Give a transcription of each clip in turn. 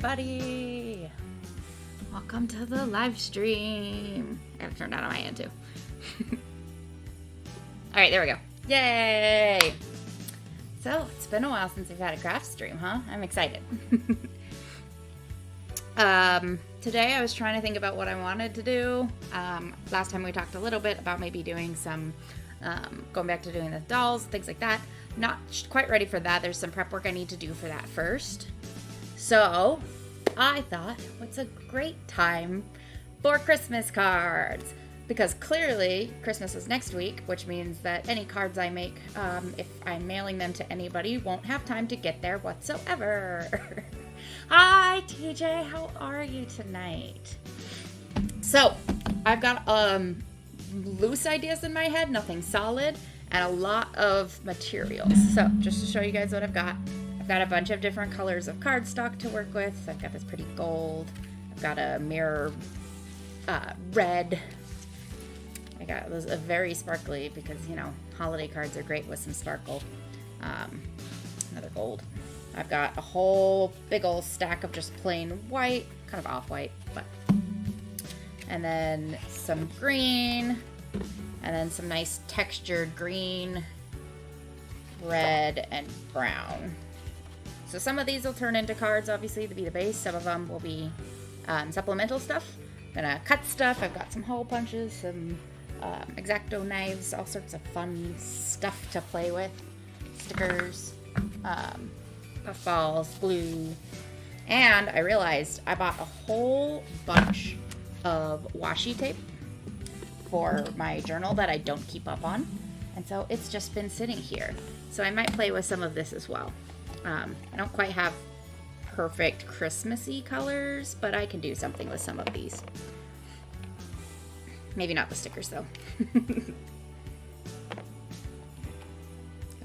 everybody! Welcome to the live stream. I gotta turn that on my end too. Alright, there we go. Yay! So, it's been a while since we've had a craft stream, huh? I'm excited. Today I was trying to think about what I wanted to do. Last time we talked a little bit about maybe doing some, going back to doing the dolls, things like that. Not quite ready for that. There's some prep work I need to do for that first. So, I thought, what's a great time for Christmas cards? Because clearly, Christmas is next week, which means that any cards I make, if I'm mailing them to anybody, won't have time to get there whatsoever. Hi, TJ, how are you tonight? So, I've got loose ideas in my head, nothing solid, and a lot of materials. So, just to show you guys what I've got a bunch of different colors of cardstock to work with. So I've got this pretty gold. I've got a mirror red. I got those very sparkly because, you know, holiday cards are great with some sparkle. Another gold. I've got a whole big old stack of just plain white, kind of off-white, but. And then some green, and then some nice textured green, red, and brown. So some of these will turn into cards, obviously, to be the base. Some of them will be supplemental stuff. I'm gonna cut stuff. I've got some hole punches, some X-Acto knives, all sorts of fun stuff to play with. Stickers, puff balls, glue. And I realized I bought a whole bunch of washi tape for my journal that I don't keep up on. And so it's just been sitting here. So I might play with some of this as well. I don't quite have perfect Christmassy colors, but I can do something with some of these. Maybe not the stickers, though. Got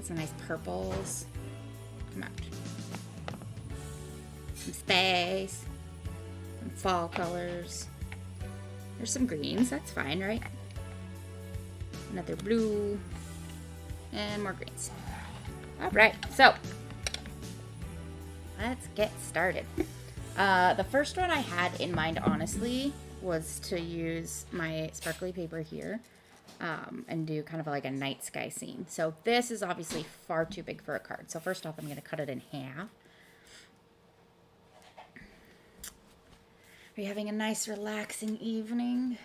some nice purples. Come on. Some space. Some fall colors. There's some greens. That's fine, right? Another blue. And more greens. All right, so let's get started. The first one I had in mind, honestly, was to use my sparkly paper here and do kind of like a night sky scene. So this is obviously far too big for a card. So first off, I'm going to cut it in half. Are you having a nice, relaxing evening?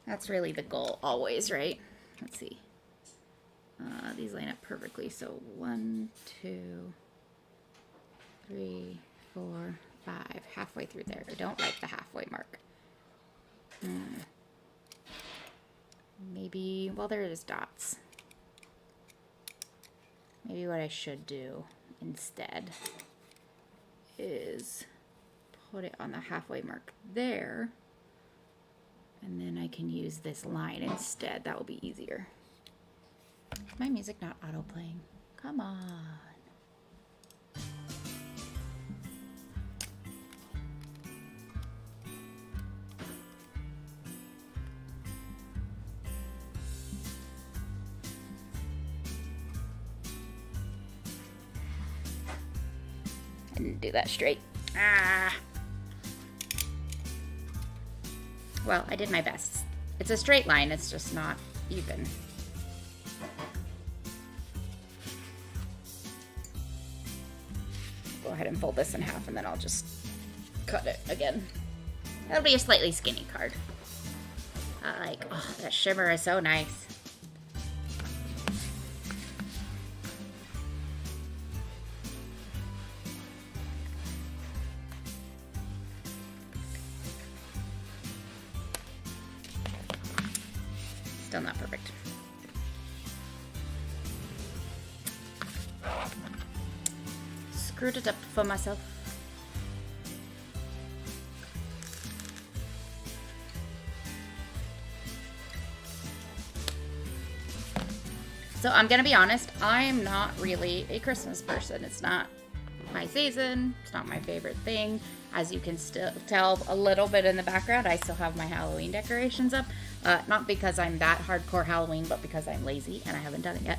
That's really the goal always, right? Let's see. These line up perfectly. So 1, 2, 3, 4, 5. Halfway through there. I don't like the halfway mark. Maybe, well, there is dots. Maybe what I should do instead is put it on the halfway mark there. And then I can use this line instead. That will be easier. Is my music not auto-playing? Come on. I didn't do that straight. Ah. Well, I did my best. It's a straight line, it's just not even. Go ahead and fold this in half and then I'll just cut it again. That'll be a slightly skinny card. I like, oh, that shimmer is so nice. Still not perfect. Screwed it up for myself. So I'm gonna be honest, I'm not really a Christmas person. It's not my season. It's not my favorite thing. As you can still tell a little bit in the background, I still have my Halloween decorations up. Not because I'm that hardcore Halloween, but because I'm lazy and I haven't done it yet.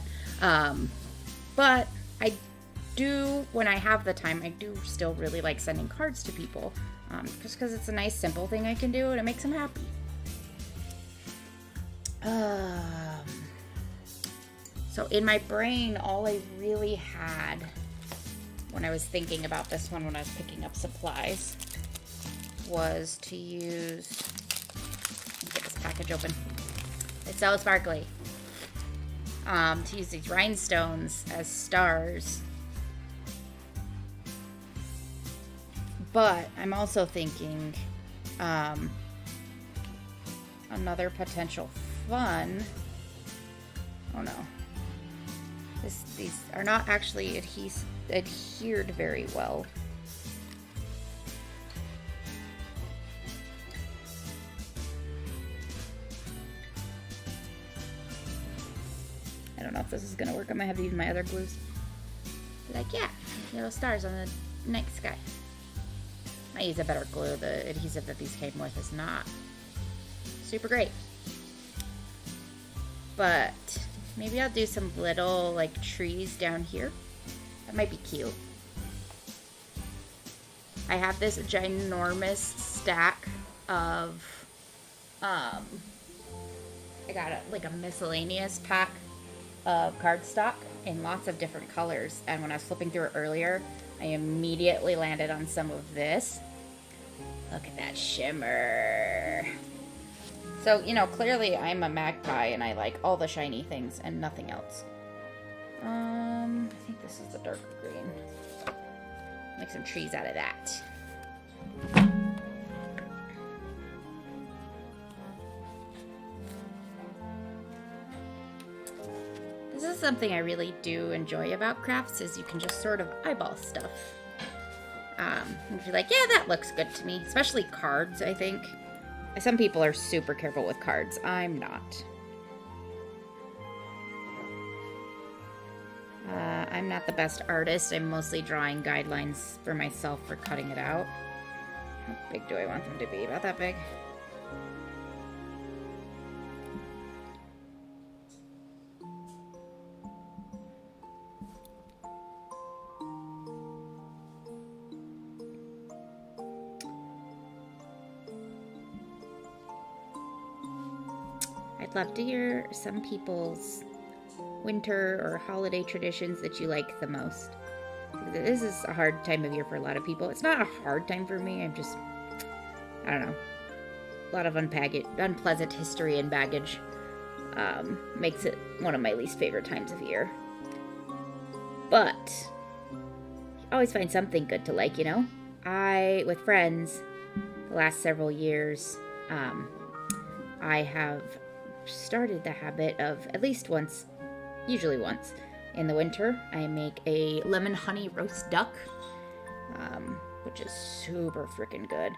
But I do, when I have the time, I do still really like sending cards to people. Just because it's a nice, simple thing I can do and it makes them happy. So in my brain, all I really had when I was thinking about this one, when I was picking up supplies, was to use, let me get this package open. It's so sparkly. To use these rhinestones as stars. But I'm also thinking another potential fun. Oh no. These are not actually adhered very well. I don't know if this is gonna work. I might have to use my other glues. Like, yeah, little stars on the night sky. I use a better glue. The adhesive that these came with is not super great. But maybe I'll do some little like trees down here. That might be cute. I have this ginormous stack of I got like a miscellaneous pack of cardstock in lots of different colors, and when I was flipping through it earlier, I immediately landed on some of this. Look at that shimmer. So, you know, clearly I'm a magpie and I like all the shiny things and nothing else. I think this is the dark green. Make some trees out of that. This is something I really do enjoy about crafts, is you can just sort of eyeball stuff. And you're like, yeah, that looks good to me. Especially cards, I think. Some people are super careful with cards. I'm not. I'm not the best artist. I'm mostly drawing guidelines for myself for cutting it out. How big do I want them to be? About that big? I'd love to hear some people's winter or holiday traditions that you like the most. This is a hard time of year for a lot of people. It's not a hard time for me. I'm just, I don't know. A lot of unpleasant history and baggage makes it one of my least favorite times of year. But I always find something good to like, you know? With friends, the last several years, I have started the habit of at least once, usually once, in the winter, I make a lemon honey roast duck, which is super freaking good.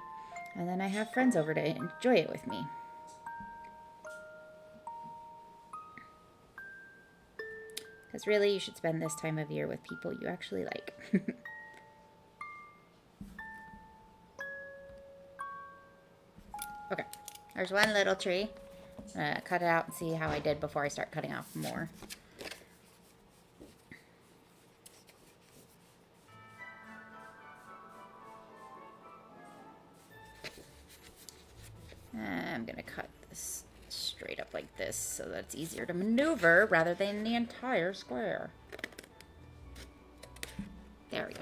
And then I have friends over to enjoy it with me. Because really, you should spend this time of year with people you actually like. Okay, there's one little tree. I'm gonna cut it out and see how I did before I start cutting off more. I'm gonna cut this straight up like this so that it's easier to maneuver rather than the entire square. There we go.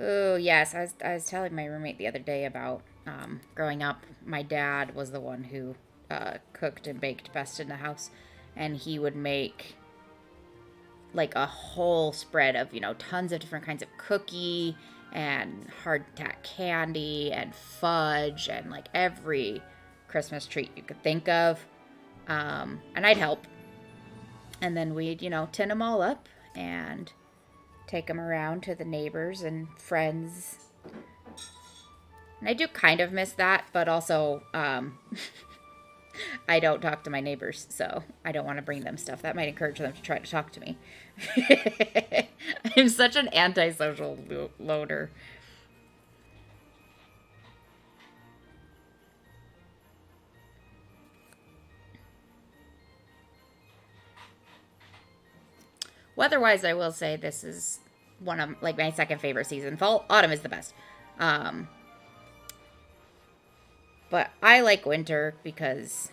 Oh yes, I was telling my roommate the other day about growing up. My dad was the one who cooked and baked best in the house, and he would make like a whole spread of, you know, tons of different kinds of cookie and hardtack candy and fudge and like every Christmas treat you could think of. And I'd help. And then we'd, you know, tin them all up and take them around to the neighbors and friends. And I do kind of miss that, but also I don't talk to my neighbors, so I don't want to bring them stuff. That might encourage them to try to talk to me. I'm such an antisocial loner. Weather-wise, I will say this is one of, like, my second favorite season. Fall, autumn is the best. But I like winter because,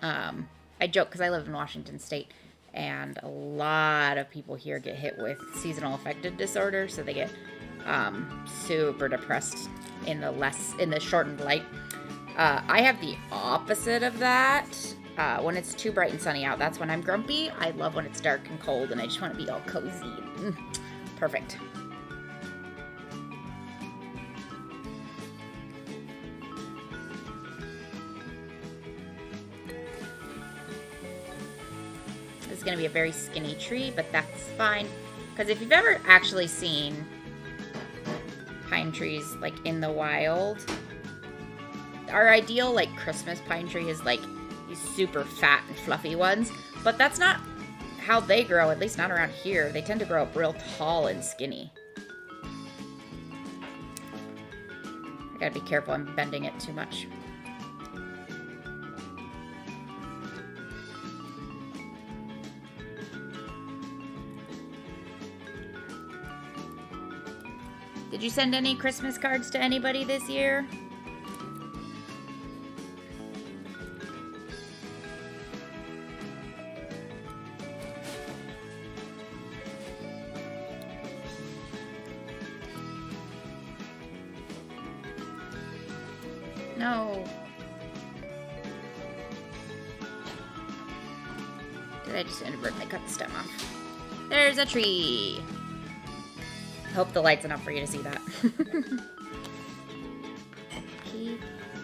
I joke because I live in Washington State, and a lot of people here get hit with seasonal affective disorder, so they get super depressed in the shortened light. I have the opposite of that. When it's too bright and sunny out, that's when I'm grumpy. I love when it's dark and cold, and I just want to be all cozy. Perfect. This is going to be a very skinny tree, but that's fine. Because if you've ever actually seen pine trees, like, in the wild, our ideal, like, Christmas pine tree is, like, these super fat and fluffy ones. But that's not how they grow, at least not around here. They tend to grow up real tall and skinny. I gotta be careful, I'm bending it too much. Did you send any Christmas cards to anybody this year? No. Did I just inadvertently cut the stem off? There's a tree. Hope the light's enough for you to see that. Keep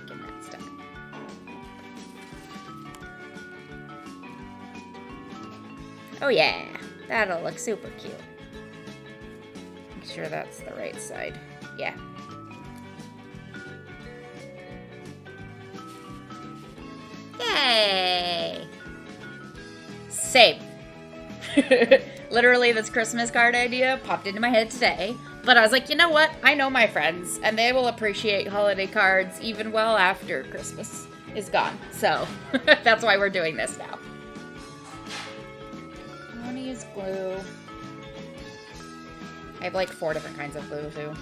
getting that stuck. Oh yeah, that'll look super cute. Make sure that's the right side. Yeah. Yay! Same. Literally, this Christmas card idea popped into my head today. But I was like, you know what? I know my friends, and they will appreciate holiday cards even well after Christmas is gone. So, that's why we're doing this now. I want to use glue. I have like 4 different kinds of glue, too.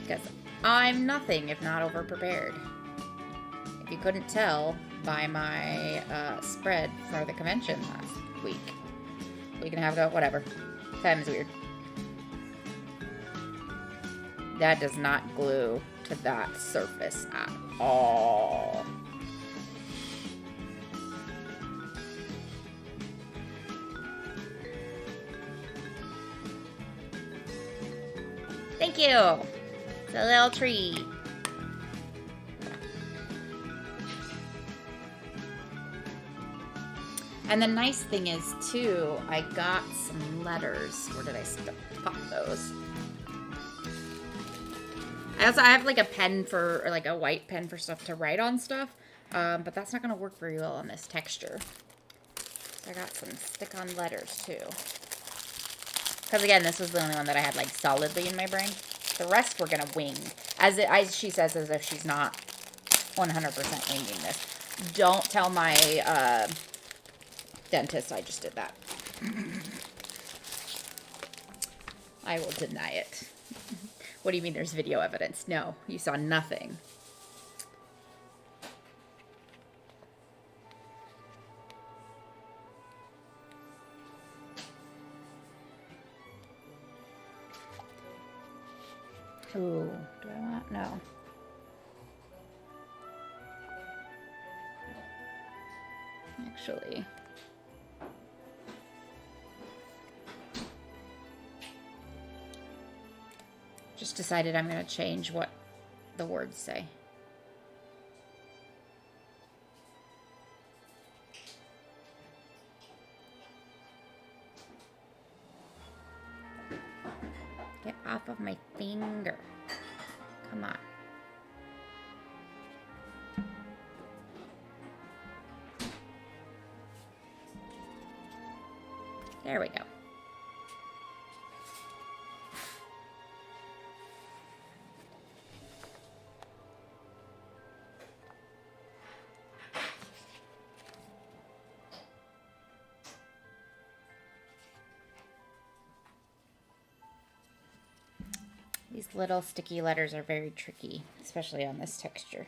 Because I'm nothing if not over-prepared. If you couldn't tell by my spread for the convention last week. We can have it, whatever. Time is weird. That does not glue to that surface at all. Thank you. It's a little tree. And the nice thing is, too, I got some letters. Where did I pop those? I have like a pen for, or like a white pen for stuff to write on stuff. But that's not going to work very well on this texture. So I got some stick-on letters, too. Because, again, this was the only one that I had, like, solidly in my brain. The rest we're going to wing. As she says, as if she's not 100% winging this. Don't tell my, dentist I just did that. I will deny it. What do you mean there's video evidence? No, you saw nothing. Ooh, do I want? No. Actually, just decided I'm going to change what the words say. Get off of my finger. Come on. There we go. These little sticky letters are very tricky, especially on this texture.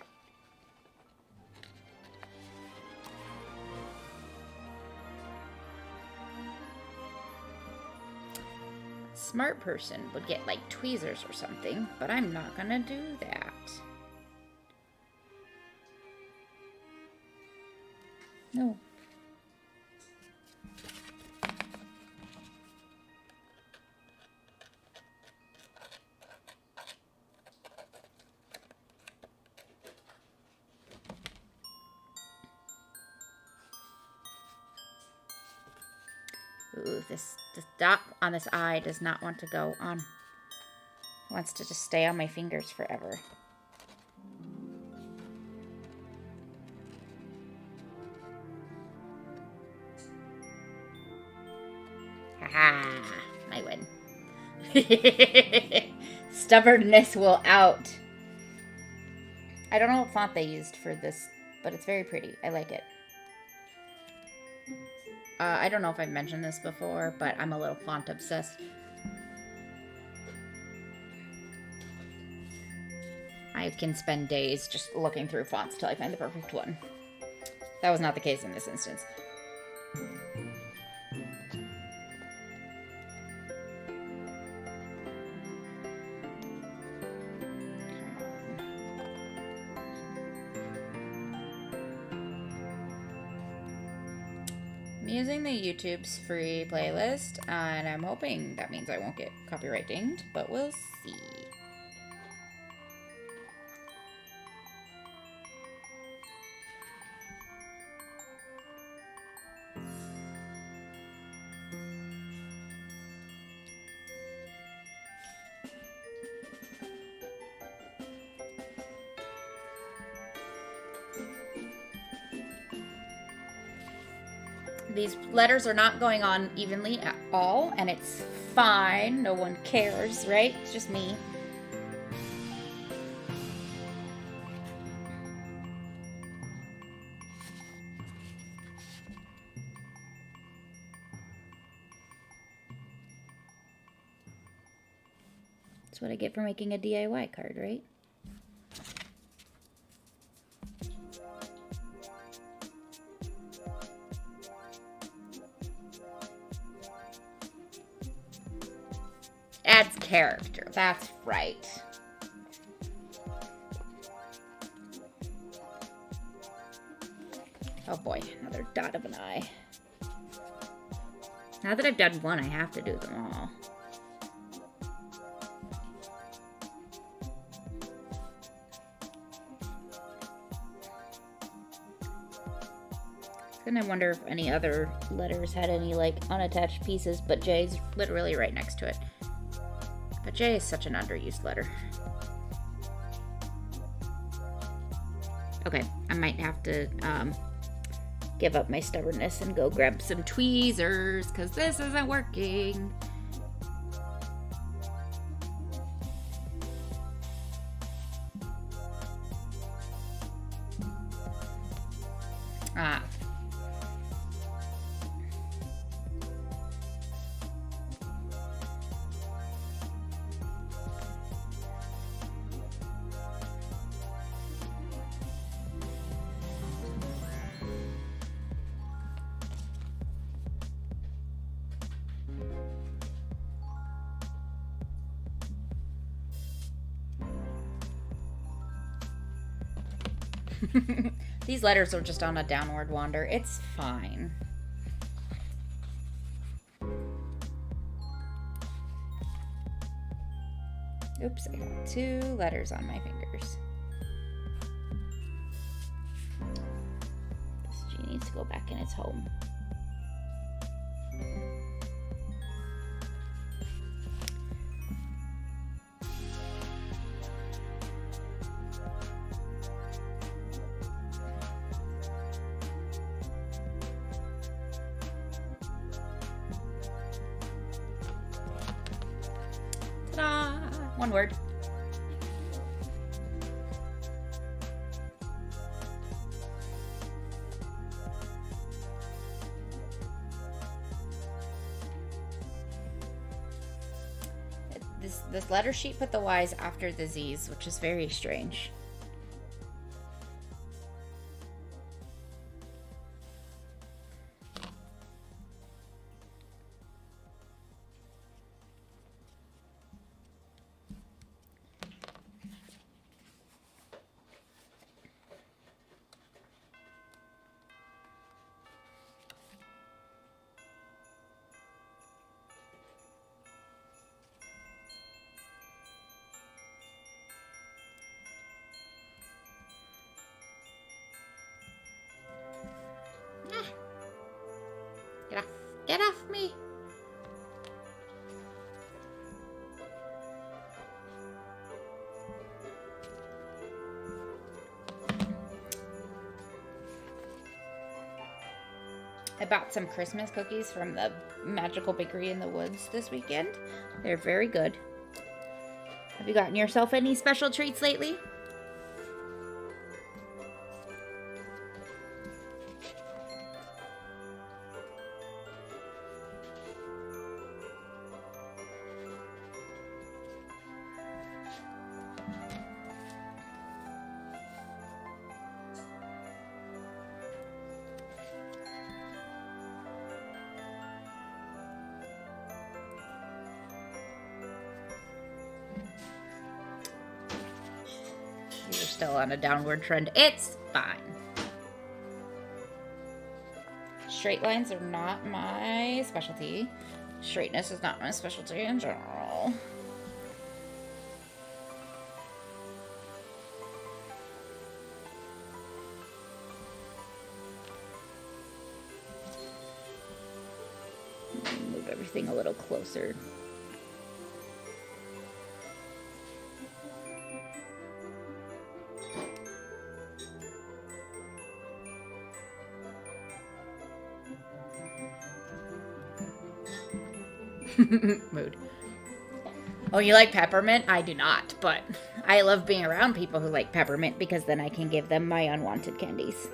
Smart person would get like tweezers or something, but I'm not gonna do that. No. Ooh, this dot on this eye does not want to go on. It wants to just stay on my fingers forever. Haha, I win. Stubbornness will out. I don't know what font they used for this, but it's very pretty. I like it. I don't know if I've mentioned this before, but I'm a little font obsessed. I can spend days just looking through fonts till I find the perfect one. That was not the case in this instance. I'm using the YouTube's free playlist, and I'm hoping that means I won't get copyright dinged, but we'll see. These letters are not going on evenly at all, and it's fine. No one cares, right? It's just me. That's what I get for making a DIY card, right? Adds character. That's right. Oh boy, another dot of an eye. Now that I've done one, I have to do them all. Then I wonder if any other letters had any like unattached pieces, but J's literally right next to it. But J is such an underused letter. Okay, I might have to give up my stubbornness and go grab some tweezers, because this isn't working. Ah. These letters are just on a downward wander. It's fine. Oops, I got 2 letters on my fingers. This G needs to go back in its home. Ta-da! One word. this letter sheet put the Y's after the Z's, which is very strange. Get off. Get off me. I bought some Christmas cookies from the Magical Bakery in the Woods this weekend. They're very good. Have you gotten yourself any special treats lately? You're still on a downward trend. It's fine. Straight lines are not my specialty. Straightness is not my specialty in general. Move everything a little closer. Mood. Oh, you like peppermint? I do not, but I love being around people who like peppermint because then I can give them my unwanted candies.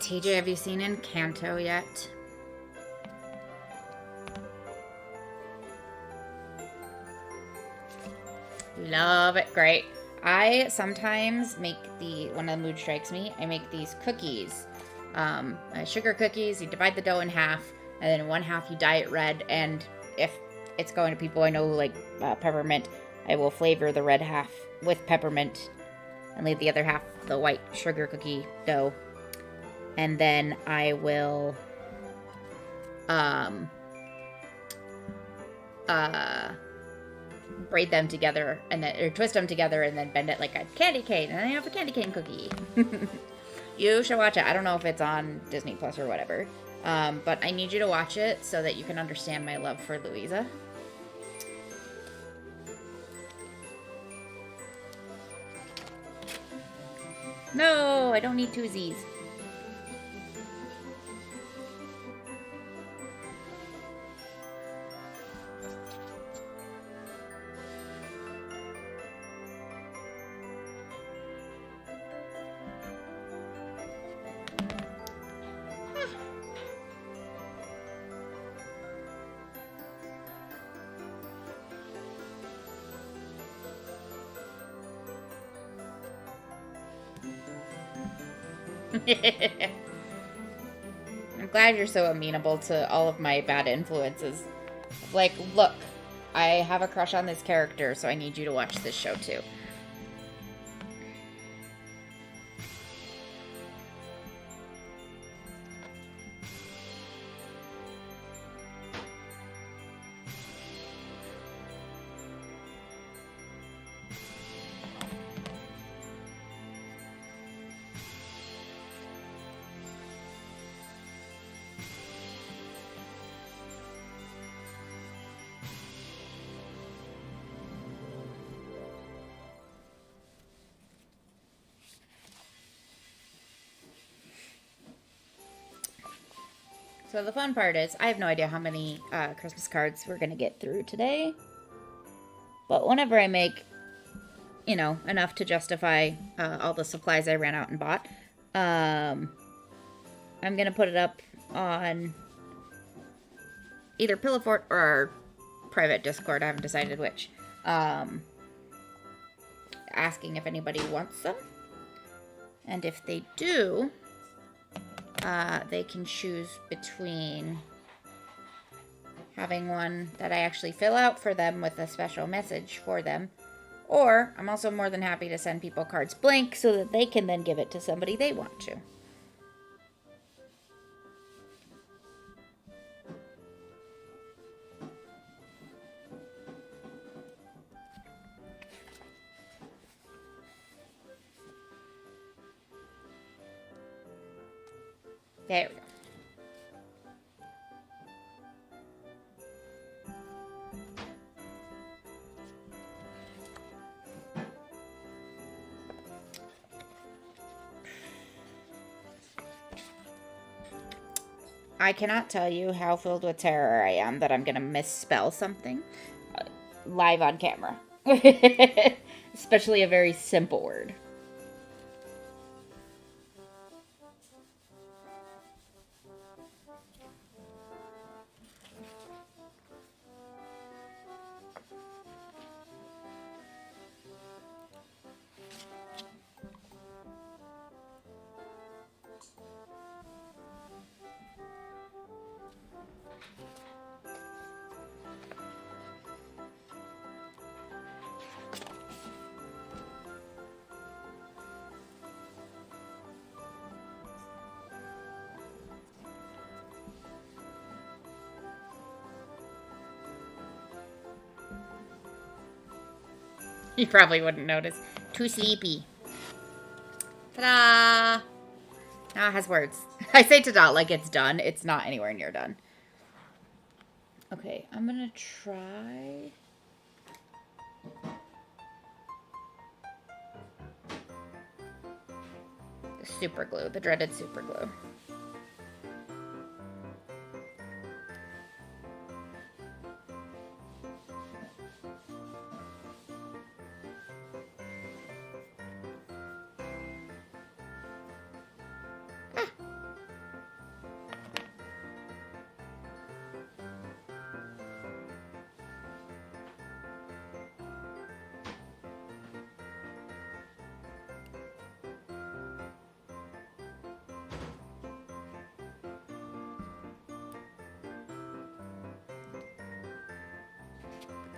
TJ, have you seen Encanto yet? Love it. Great. I sometimes make when the mood strikes me, I make these cookies. Sugar cookies, you divide the dough in half, and then in one half you dye it red, and if it's going to people I know who like peppermint, I will flavor the red half with peppermint and leave the other half the white sugar cookie dough. And then I will braid them together and then or twist them together and then bend it like a candy cane, and then you have a candy cane cookie. You should watch it. I don't know if it's on Disney Plus or whatever, but I need you to watch it so that you can understand my love for Louisa. No, I don't need two Z's. I'm glad you're so amenable to all of my bad influences. Like, look, I have a crush on this character, so I need you to watch this show too. So the fun part is, I have no idea how many Christmas cards we're going to get through today. But whenever I make, you know, enough to justify all the supplies I ran out and bought, I'm going to put it up on either Pillow Fort or our private Discord. I haven't decided which. Asking if anybody wants them. And if they do, they can choose between having one that I actually fill out for them with a special message for them, or I'm also more than happy to send people cards blank so that they can then give it to somebody they want to. There we go. I cannot tell you how filled with terror I am that I'm going to misspell something live on camera. Especially a very simple word. You probably wouldn't notice. Too sleepy. Ta-da! Now it has words. I say ta-da like it's done. It's not anywhere near done. Okay, I'm gonna try... the super glue, the dreaded super glue.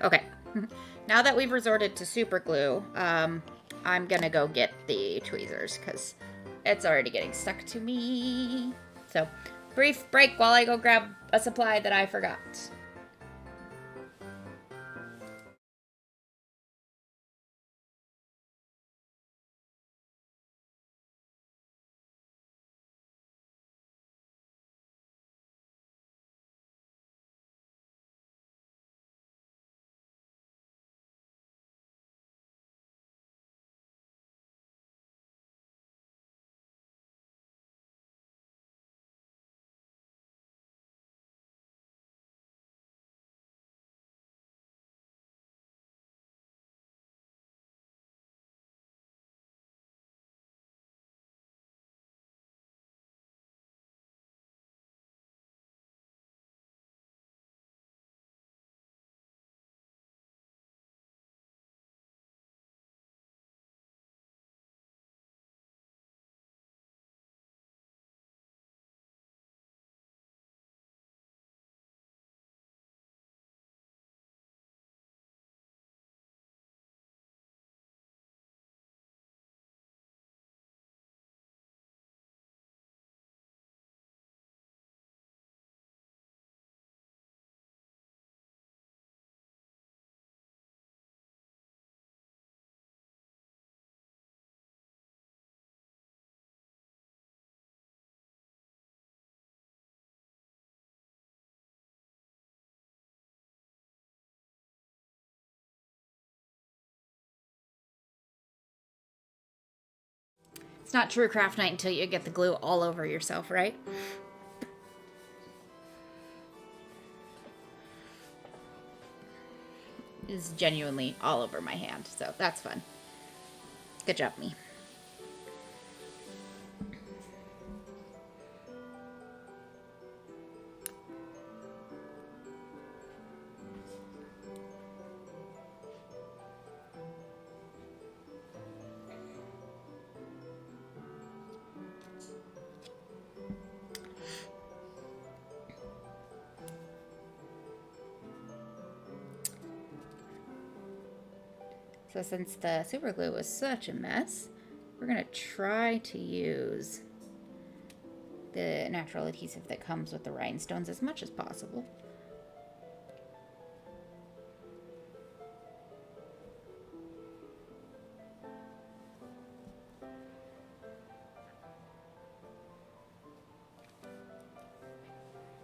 Okay, now that we've resorted to super glue, I'm gonna go get the tweezers because it's already getting stuck to me. So, brief break while I go grab a supply that I forgot. It's not true craft night until you get the glue all over yourself, right? is genuinely all over my hand, so that's fun. Good job, me. So since the super glue was such a mess, we're going to try to use the natural adhesive that comes with the rhinestones as much as possible.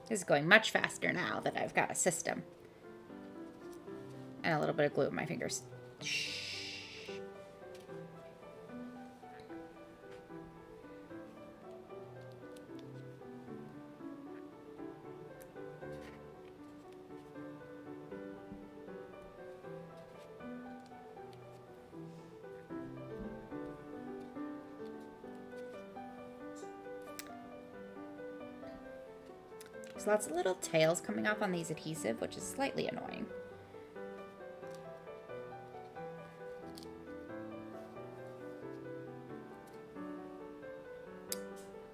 This is going much faster now that I've got a system. And a little bit of glue in my fingers. Shh. There's lots of little tails coming off on these adhesive, which is slightly annoying.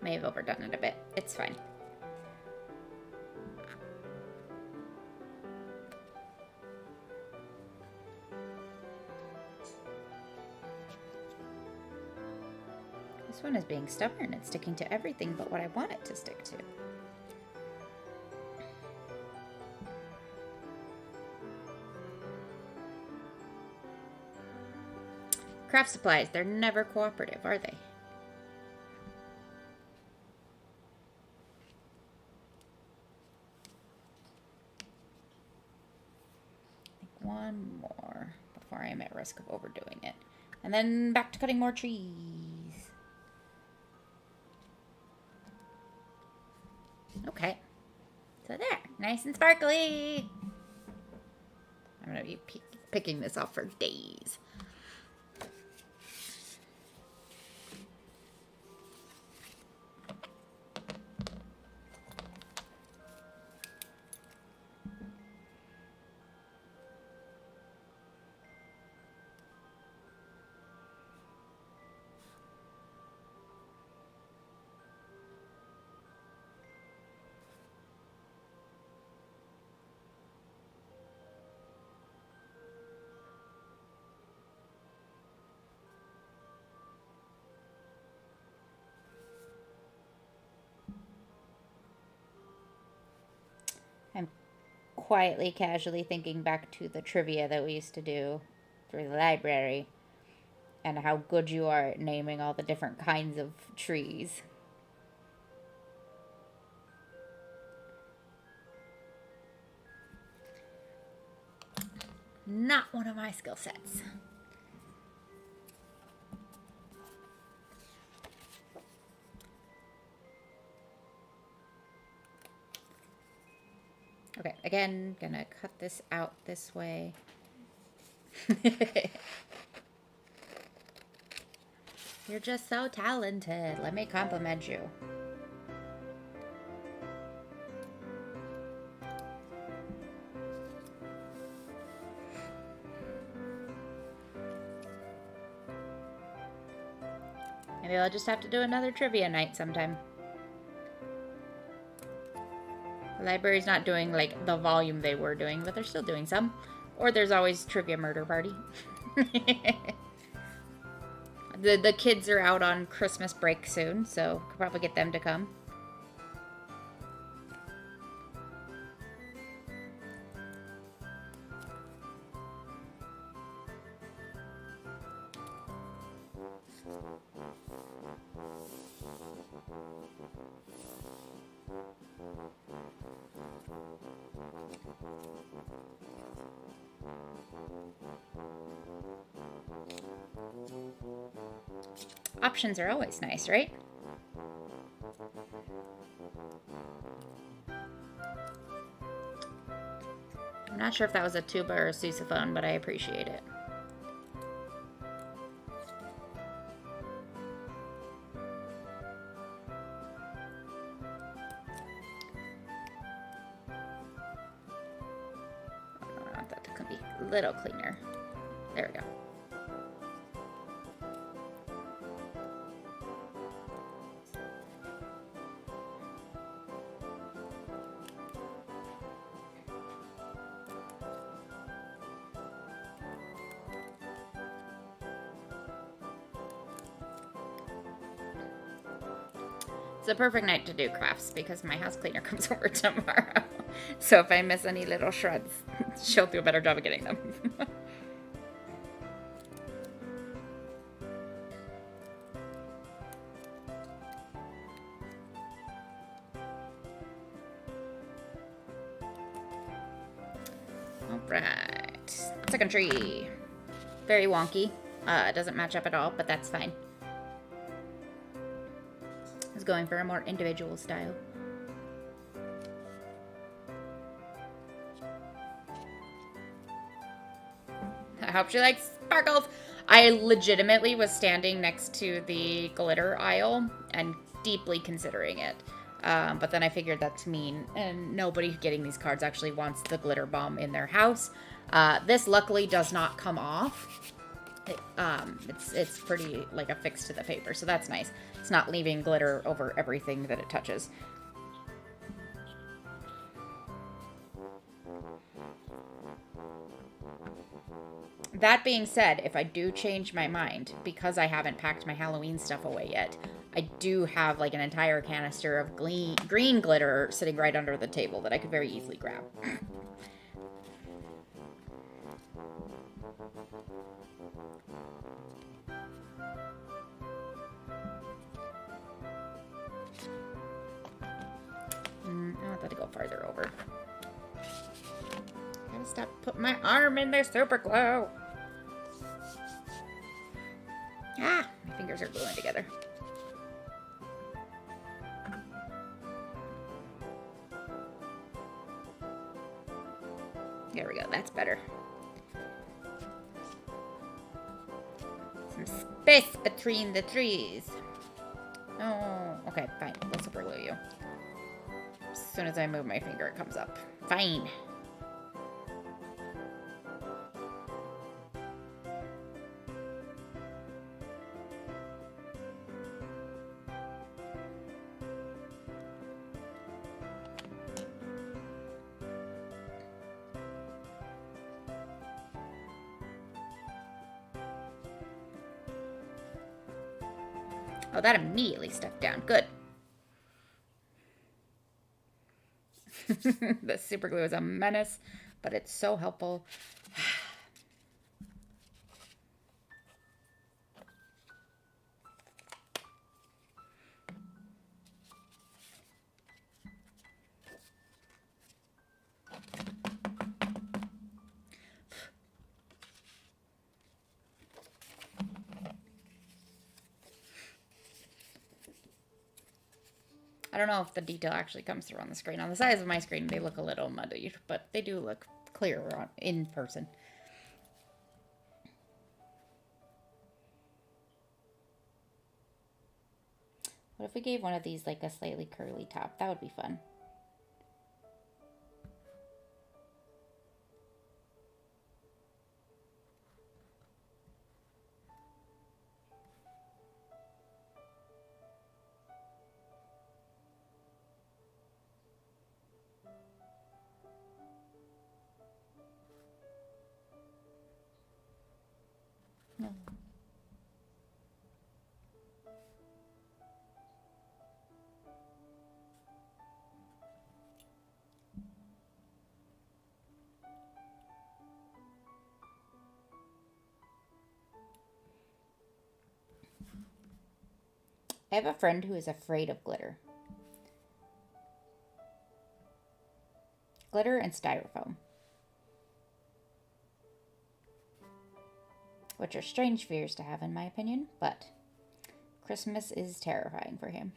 May have overdone it a bit. It's fine. This one is being stubborn. It's sticking to everything but what I want it to stick to. Craft supplies, they're never cooperative, are they? I think one more before I'm at risk of overdoing it. And then back to cutting more trees. Okay. So there, nice and sparkly. I'm going to be picking this off for days. I'm quietly, casually thinking back to the trivia that we used to do through the library and how good you are at naming all the different kinds of trees. Not one of my skill sets. Okay, again, gonna cut this out this way. You're just so talented. Let me compliment you. Maybe I'll just have to do another trivia night sometime. The library's not doing, like, the volume they were doing, but they're still doing some. Or there's always Trivia Murder Party. The kids are out on Christmas break soon, so could probably get them to come. Options are always nice, right? I'm not sure if that was a tuba or a sousaphone, but I appreciate it. I want that to be a little cleaner. There we go. It's a perfect night to do crafts because my house cleaner comes over tomorrow. So if I miss any little shreds, she'll do a better job of getting them. Alright. Second tree. Very wonky. It doesn't match up at all, but that's fine. I was going for a more individual style. I hope she likes sparkles. I legitimately was standing next to the glitter aisle and deeply considering it. But then I figured that's mean, and nobody getting these cards actually wants the glitter bomb in their house. This luckily does not come off. It's pretty like affixed to the paper, so that's nice. It's not leaving glitter over everything that it touches. That being said, if I do change my mind, because I haven't packed my Halloween stuff away yet, I do have like an entire canister of green glitter sitting right under the table that I could very easily grab. I want that to go farther over. Gotta stop putting my arm in there, super glue. Ah, my fingers are gluing together. There we go, that's better. Some space between the trees. Oh, okay, fine. We'll super glue you. As soon as I move my finger, it comes up. Fine. Oh, that immediately stuck down. Good. The super glue is a menace, but it's so helpful. I don't know if the detail actually comes through on the screen. On the size of my screen, they look a little muddy, but they do look clearer in person. What if we gave one of these like a slightly curly top? That would be fun. No. I have a friend who is afraid of glitter. Glitter and styrofoam. Which are strange fears to have in my opinion, but Christmas is terrifying for him.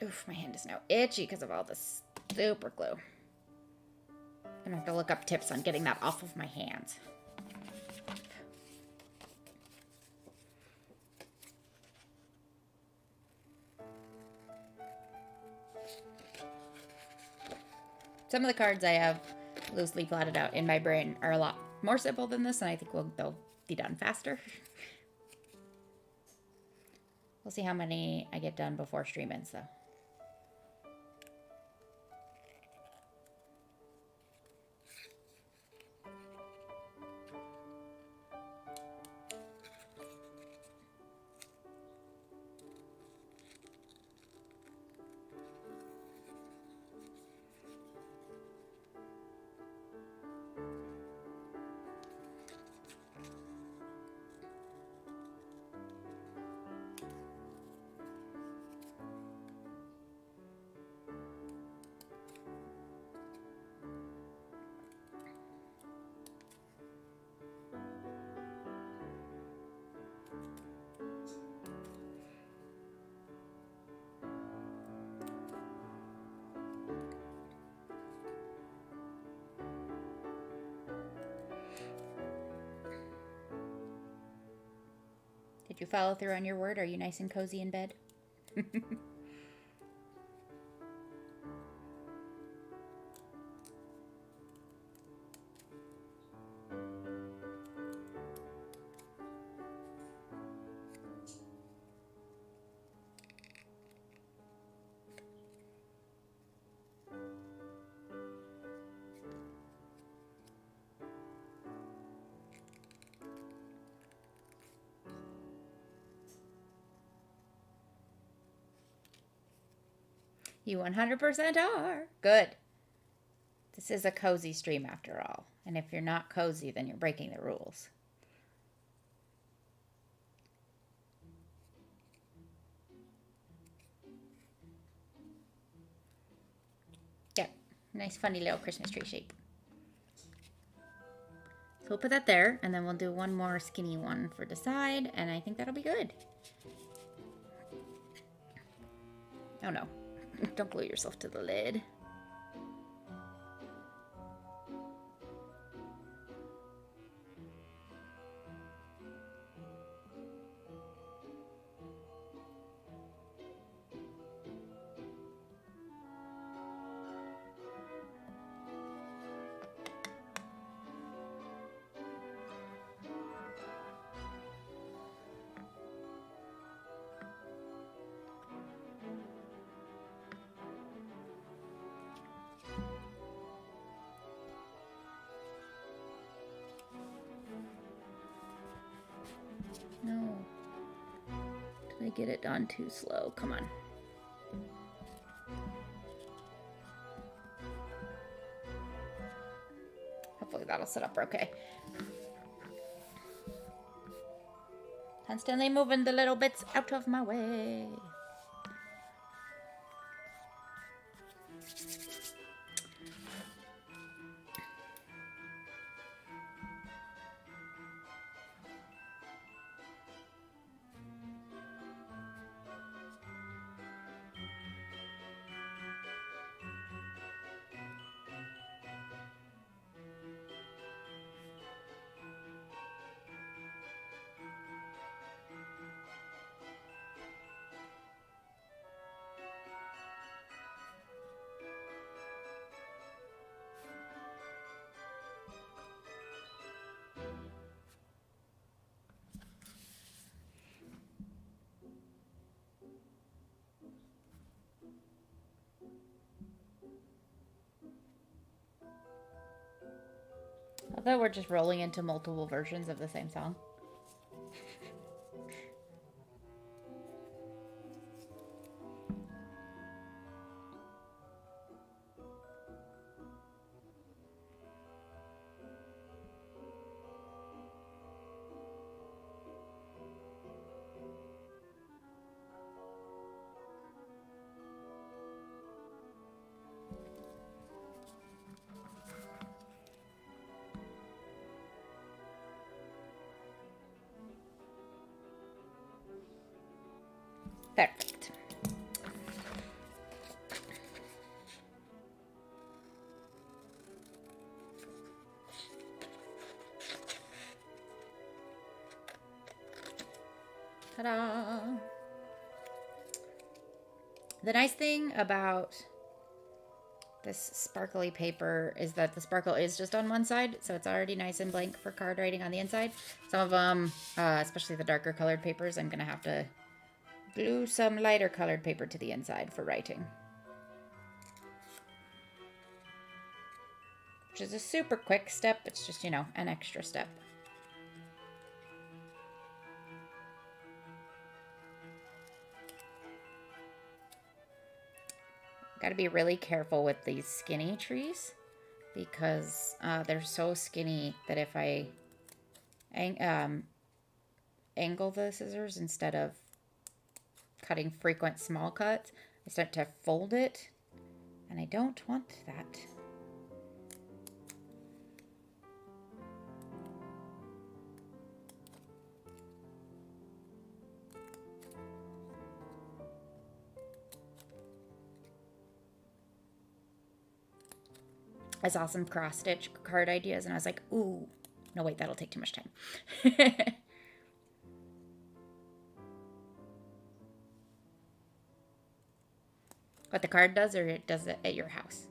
Oof, my hand is now itchy because of all this super glue. I'm gonna have to look up tips on getting that off of my hands. Some of the cards I have loosely plotted out in my brain are a lot more simple than this, and I think they'll be done faster. We'll see how many I get done before stream ends, though. Did you follow through on your word? Are you nice and cozy in bed? You 100% are. Good. This is a cozy stream after all. And if you're not cozy, then you're breaking the rules. Yep. Nice funny little Christmas tree shape. So we'll put that there, and then we'll do one more skinny one for the side, and I think that'll be good. Oh no. Don't glue yourself to the lid. No. Did I get it done too slow? Come on. Hopefully that'll set up okay. Constantly moving the little bits out of my way. Although we're just rolling into multiple versions of the same song. Perfect. The nice thing about this sparkly paper is that the sparkle is just on one side, so it's already nice and blank for card writing on the inside. Some of them, especially the darker colored papers, I'm going to have to glue some lighter colored paper to the inside for writing. Which is a super quick step. It's just, you know, an extra step. Got to be really careful with these skinny trees because they're so skinny that if I angle the scissors instead of cutting frequent small cuts, I start to fold it, and I don't want that. I saw some cross-stitch card ideas, and I was like, ooh, no, wait, that'll take too much time. What the card does, or it does it at your house?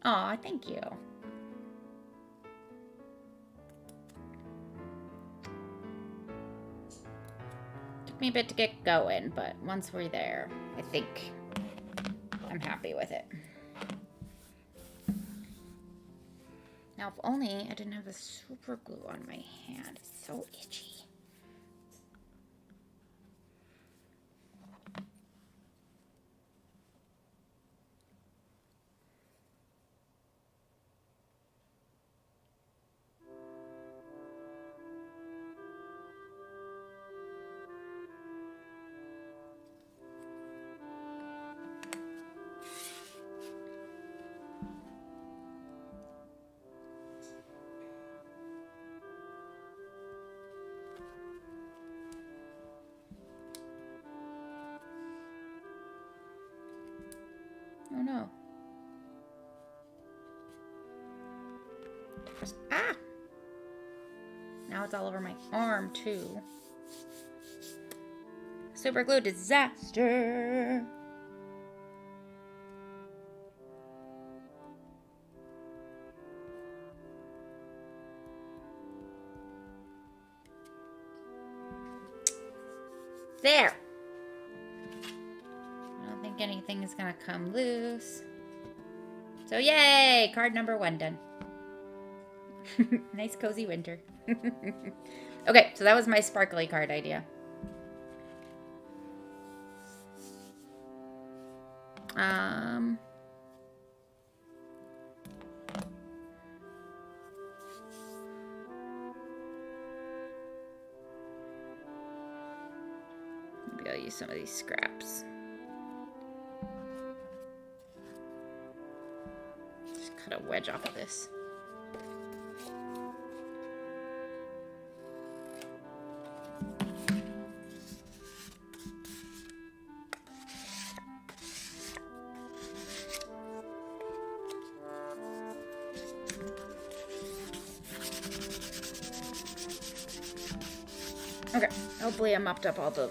Aw, thank you. Took me a bit to get going, but once we're there, I think I'm happy with it. Now, if only I didn't have the super glue on my hand. It's so itchy. Oh no. Ah! Now it's all over my arm too. Super glue disaster. There. I don't think anything is gonna come loose. So yay! Card number 1 done. Nice cozy winter. Okay, so that was my sparkly card idea. Maybe I'll use some of these scraps. Just cut a wedge off of this. Okay, hopefully I mopped up all the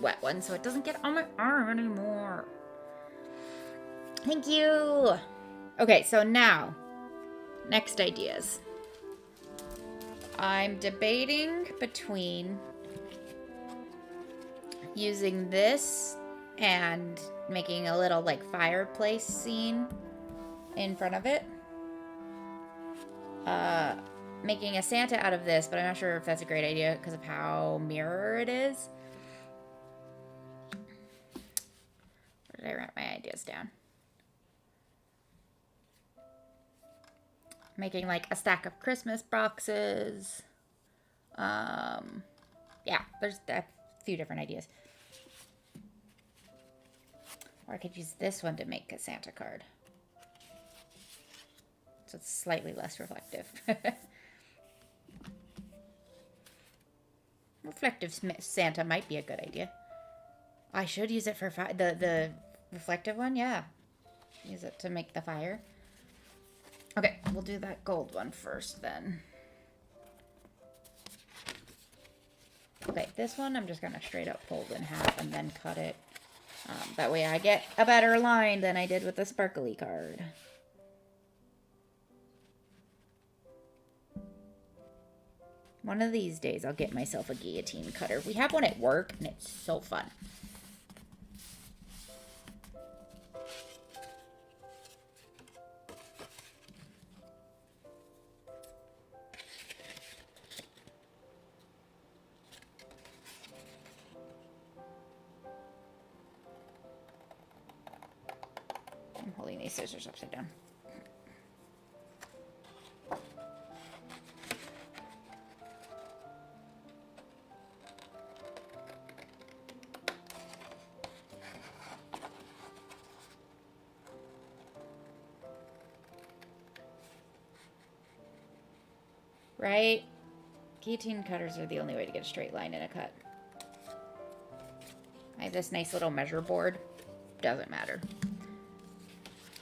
wet ones so it doesn't get on my arm anymore. Thank you. Okay, so now, next ideas. I'm debating between using this and making a little like fireplace scene in front of it. Making a Santa out of this, but I'm not sure if that's a great idea because of how mirror it is. Where did I write my ideas down? making like a stack of Christmas boxes. Yeah, there's a few different ideas. Or I could use this one to make a Santa card. So it's slightly less reflective. Reflective Santa might be a good idea. I should use it for the reflective one, yeah. Use it to make the fire. Okay, we'll do that gold one first then. Okay, this one I'm just gonna straight up fold in half and then cut it. That way I get a better line than I did with the sparkly card. One of these days I'll get myself a guillotine cutter. We have one at work and it's so fun. I'm holding these scissors upside down. Right? Guillotine cutters are the only way to get a straight line in a cut. I have this nice little measure board. Doesn't matter.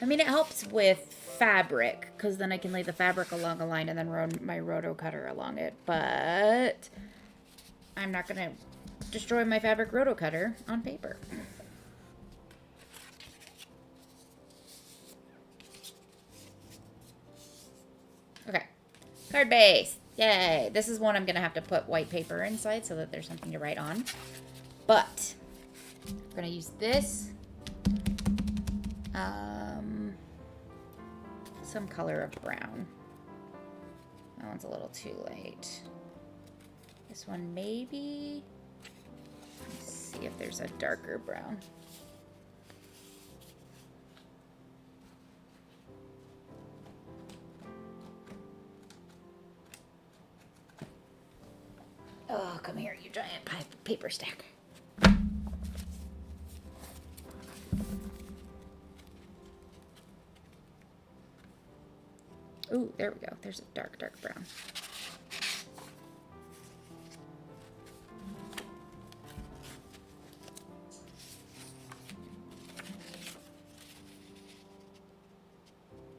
I mean, it helps with fabric, because then I can lay the fabric along a line and then run my roto cutter along it. But I'm not going to destroy my fabric roto cutter on paper. Okay. Card base. Yay. This is one I'm going to have to put white paper inside so that there's something to write on. But I'm going to use this. Some color of brown. That one's a little too light. This one maybe. Let's see if there's a darker brown. Oh, come here, you giant paper stack. Ooh, there we go. There's a dark, dark brown.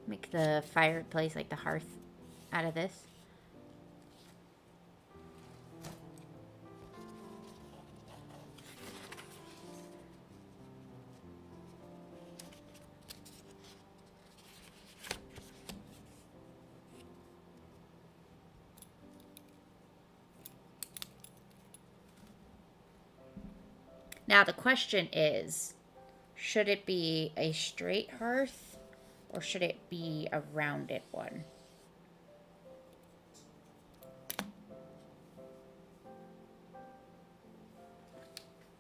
Make the fireplace like the hearth out of this. Now the question is, should it be a straight hearth or should it be a rounded one?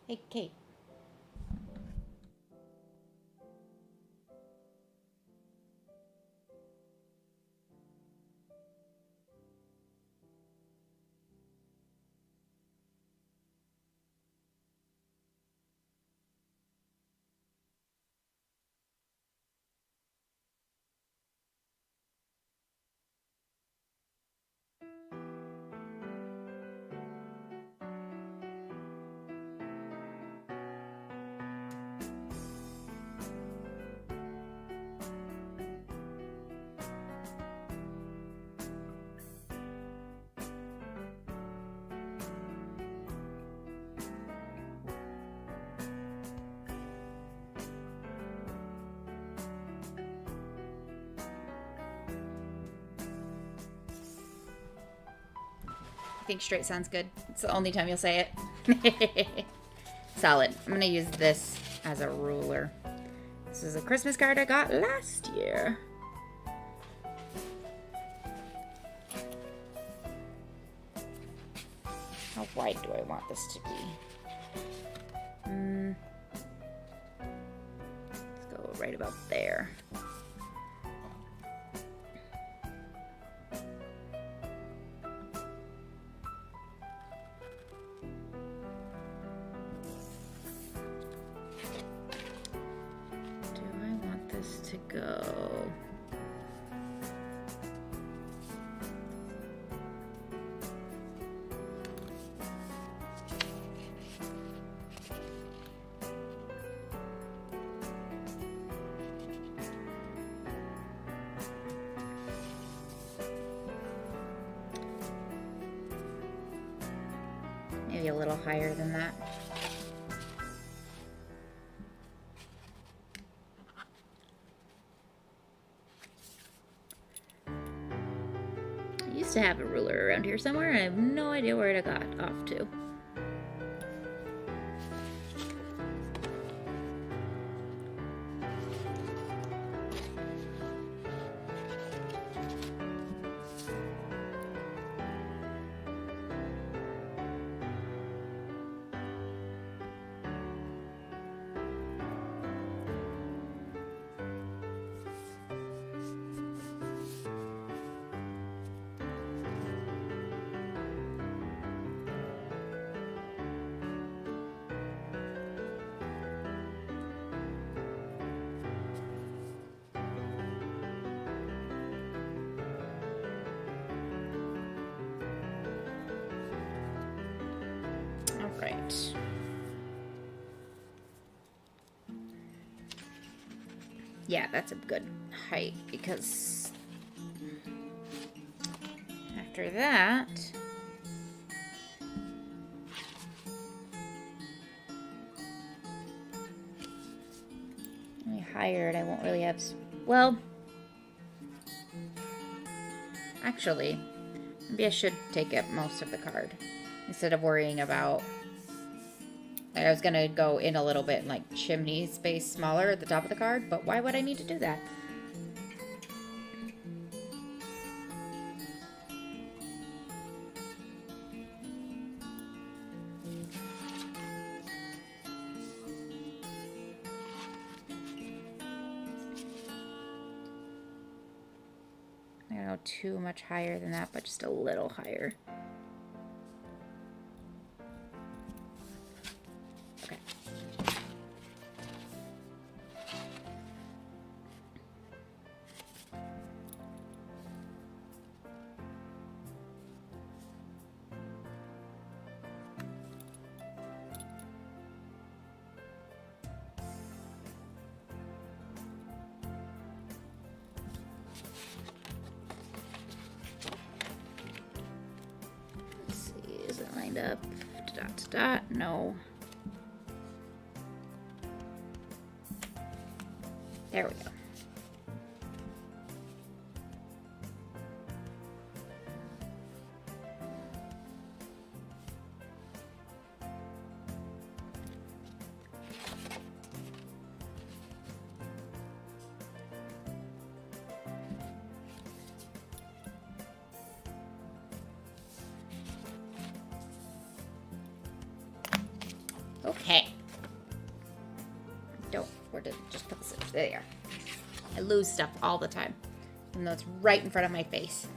Hey, Kate. I think straight sounds good. It's the only time you'll say it. Solid. I'm going to use this as a ruler. This is a Christmas card I got last year. How wide do I want this to be? Let's go right about there. Maybe a little higher than that. I used to have a ruler around here somewhere, and I have no idea where it got off to. Right. Yeah, that's a good height because after that, any higher and I won't really have, well, actually, maybe I should take up most of the card instead of worrying about. I was gonna go in a little bit and like chimney space smaller at the top of the card, but why would I need to do that? I don't go too much higher than that, but just a little higher. Up. Dot, dot, no. There we go. Okay. Where did just put this? There you are. I lose stuff all the time, even though it's right in front of my face.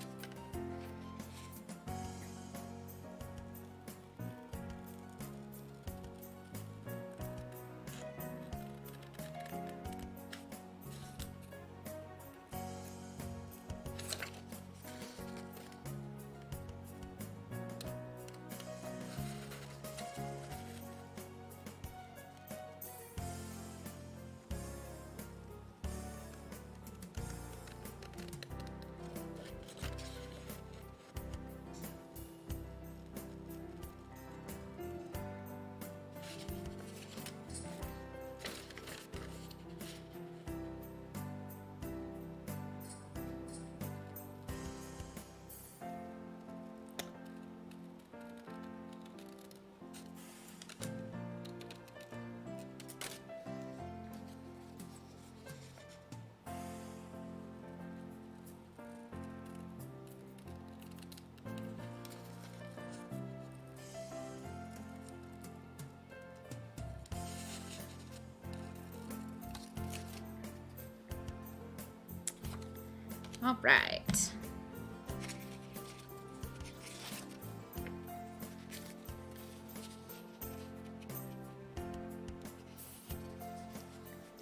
All right.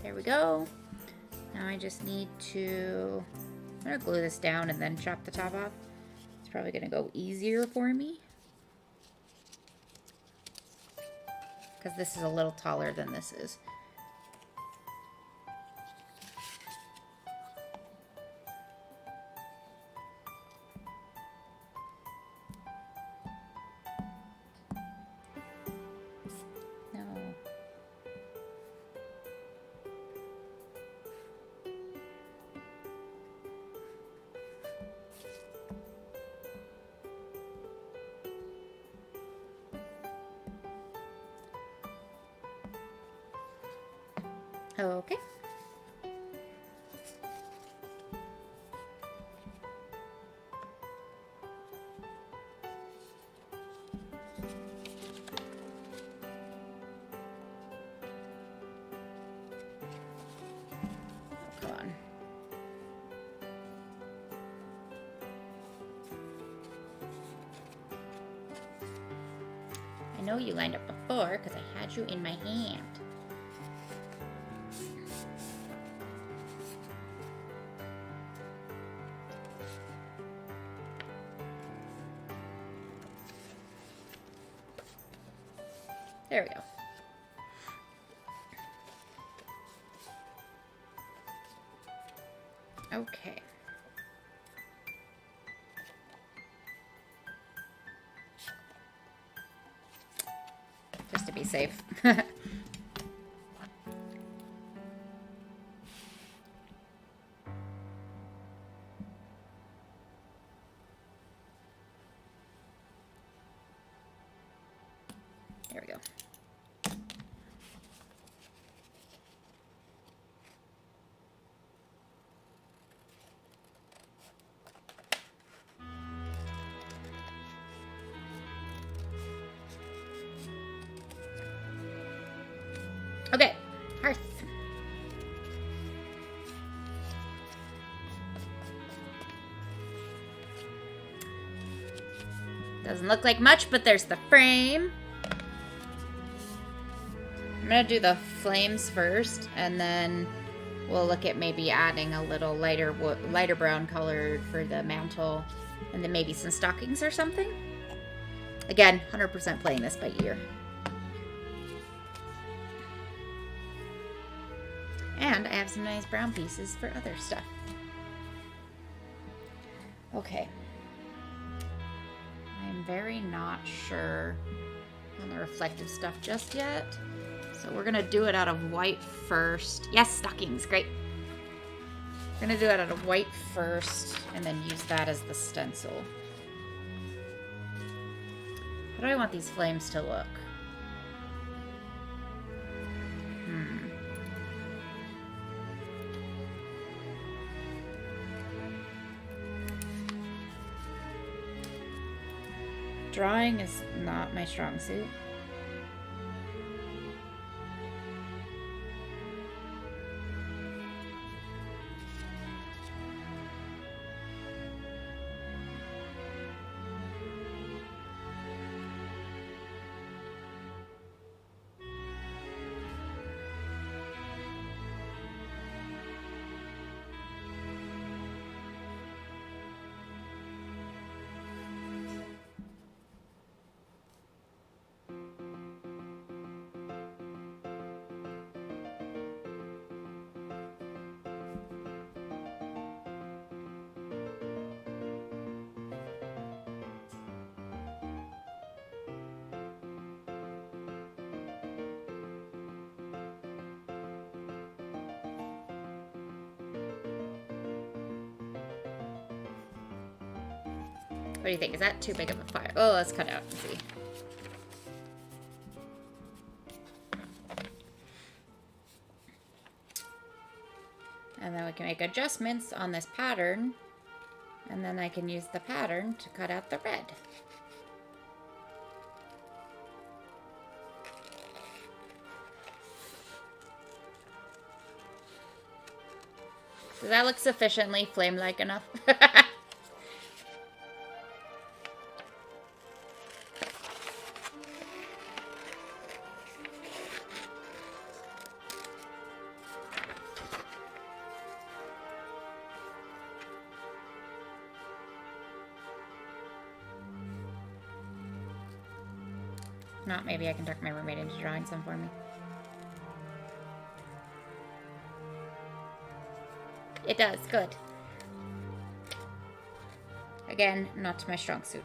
There we go. Now I just need to, I'm gonna glue this down and then chop the top off. It's probably gonna go easier for me, because this is a little taller than this is. Okay. Come on. I know you lined up before because I had you in my hand. There we go. Okay. Just to be safe. There we go. Okay, hearth. Doesn't look like much, but there's the frame. I'm gonna do the flames first, and then we'll look at maybe adding a little lighter brown color for the mantle, and then maybe some stockings or something. Again, 100% playing this by ear. And I have some nice brown pieces for other stuff. Okay. I'm very not sure on the reflective stuff just yet. So we're going to do it out of white first. Yes, stockings. Great. We're going to do it out of white first and then use that as the stencil. How do I want these flames to look? Drawing is not my strong suit. What do you think? Is that too big of a fire? Oh, let's cut it out and see. And then we can make adjustments on this pattern. And then I can use the pattern to cut out the red. Does that look sufficiently flame-like enough? Not, maybe I can talk my roommate into drawing some for me. It does, good. Again, not my strong suit.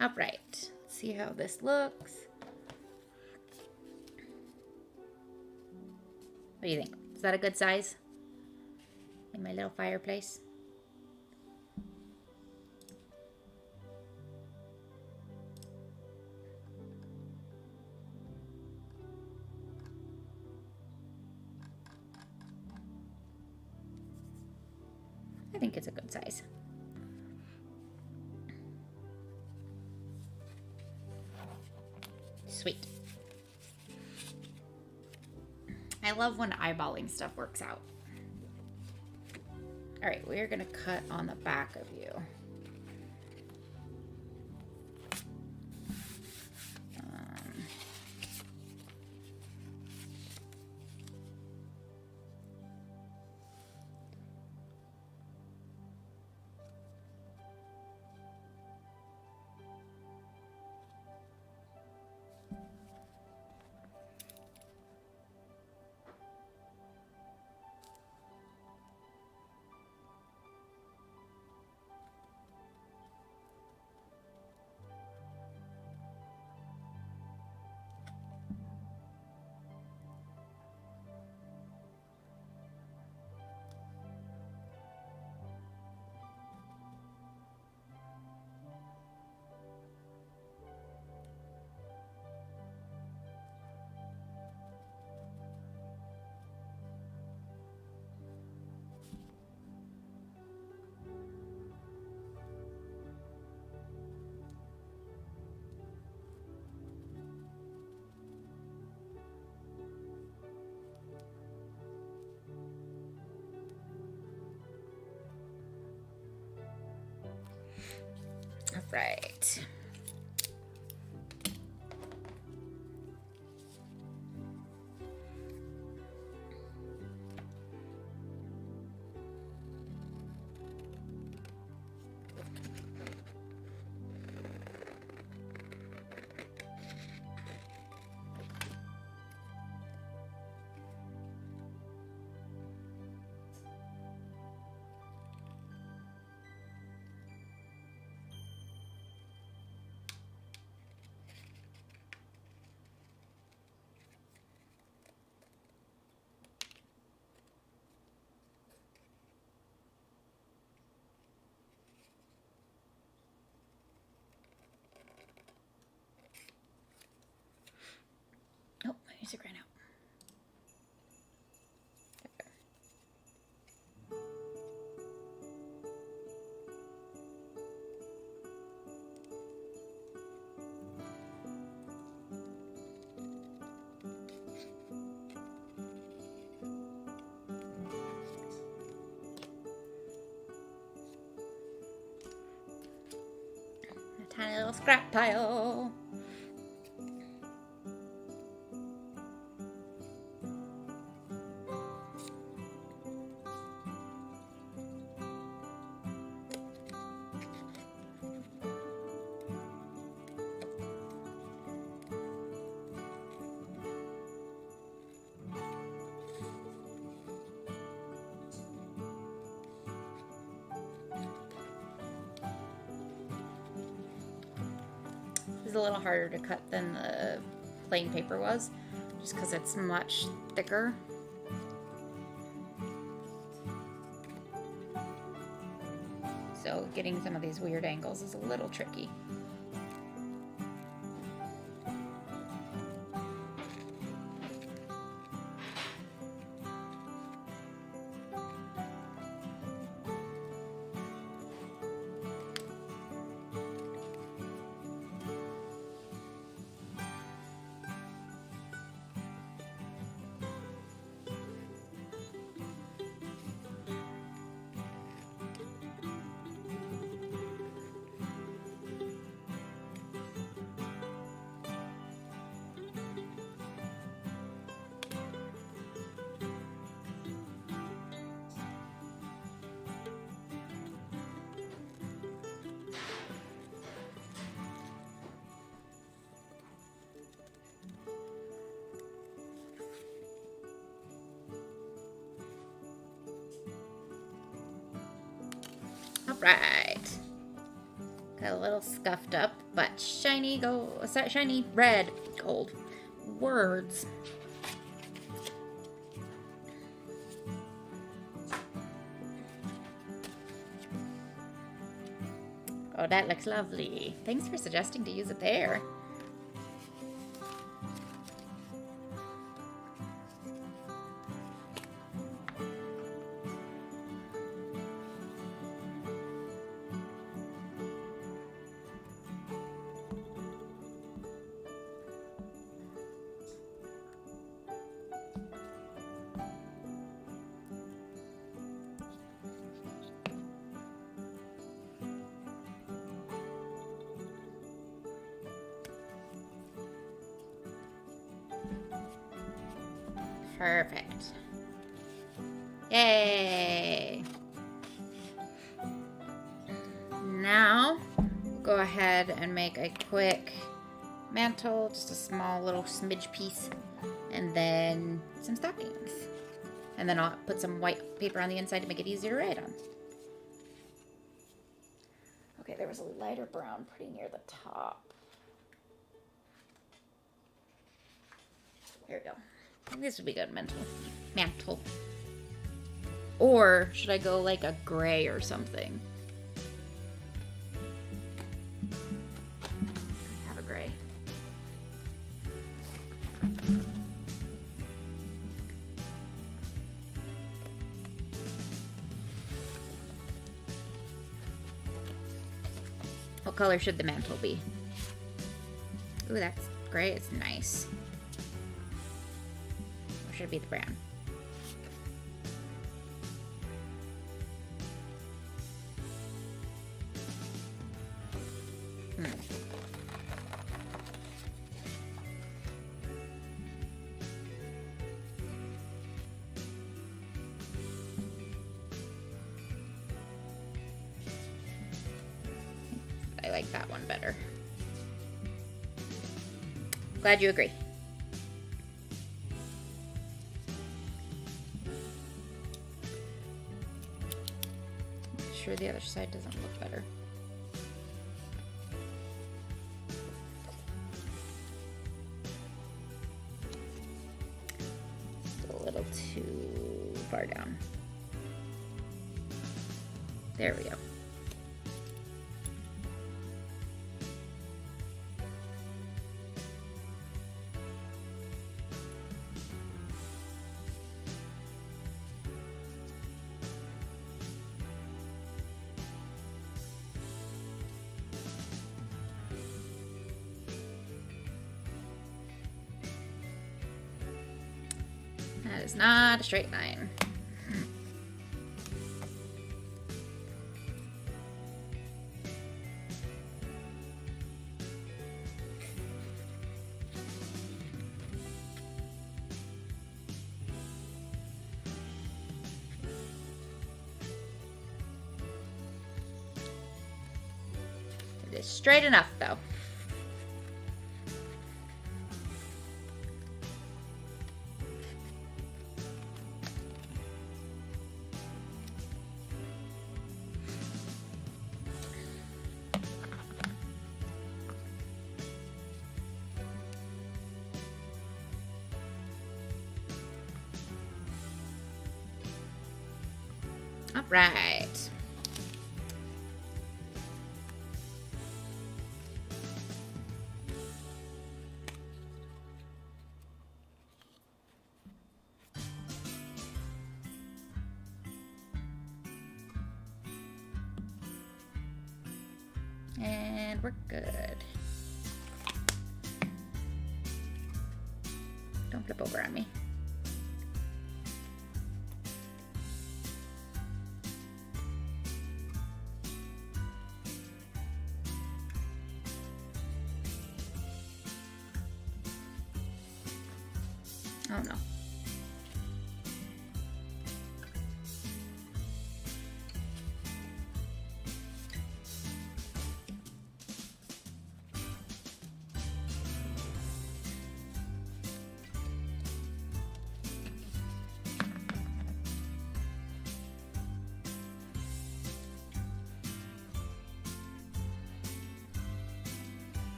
All right, let's see how this looks. What do you think? Is that a good size? In my little fireplace? I think it's a good size. Sweet. I love when eyeballing stuff works out. All right, we're gonna cut on the back of you. All right. Oh, my music ran out. A tiny little scrap pile. It's a little harder to cut than the plain paper was, just because it's much thicker. So getting some of these weird angles is a little tricky. All right. A little scuffed up, but shiny red gold words. Oh, that looks lovely. Thanks for suggesting to use it there. Perfect. Yay! Now, we'll go ahead and make a quick mantle, just a small little smidge piece, and then some stockings. And then I'll put some white paper on the inside to make it easier to write on. Okay, there was a lighter brown pretty near the top. Here we go. I think this would be good, mantle. Or should I go like a gray or something? Have a gray. What color should the mantle be? Ooh, that's gray. It's nice. Should it be the brown? I like that one better. Glad you agree. Sure the other side doesn't look better. Still a little too far down. There we go. That is not a straight line. It is straight enough, though. All right. And we're good. Don't flip over on me. Oh no.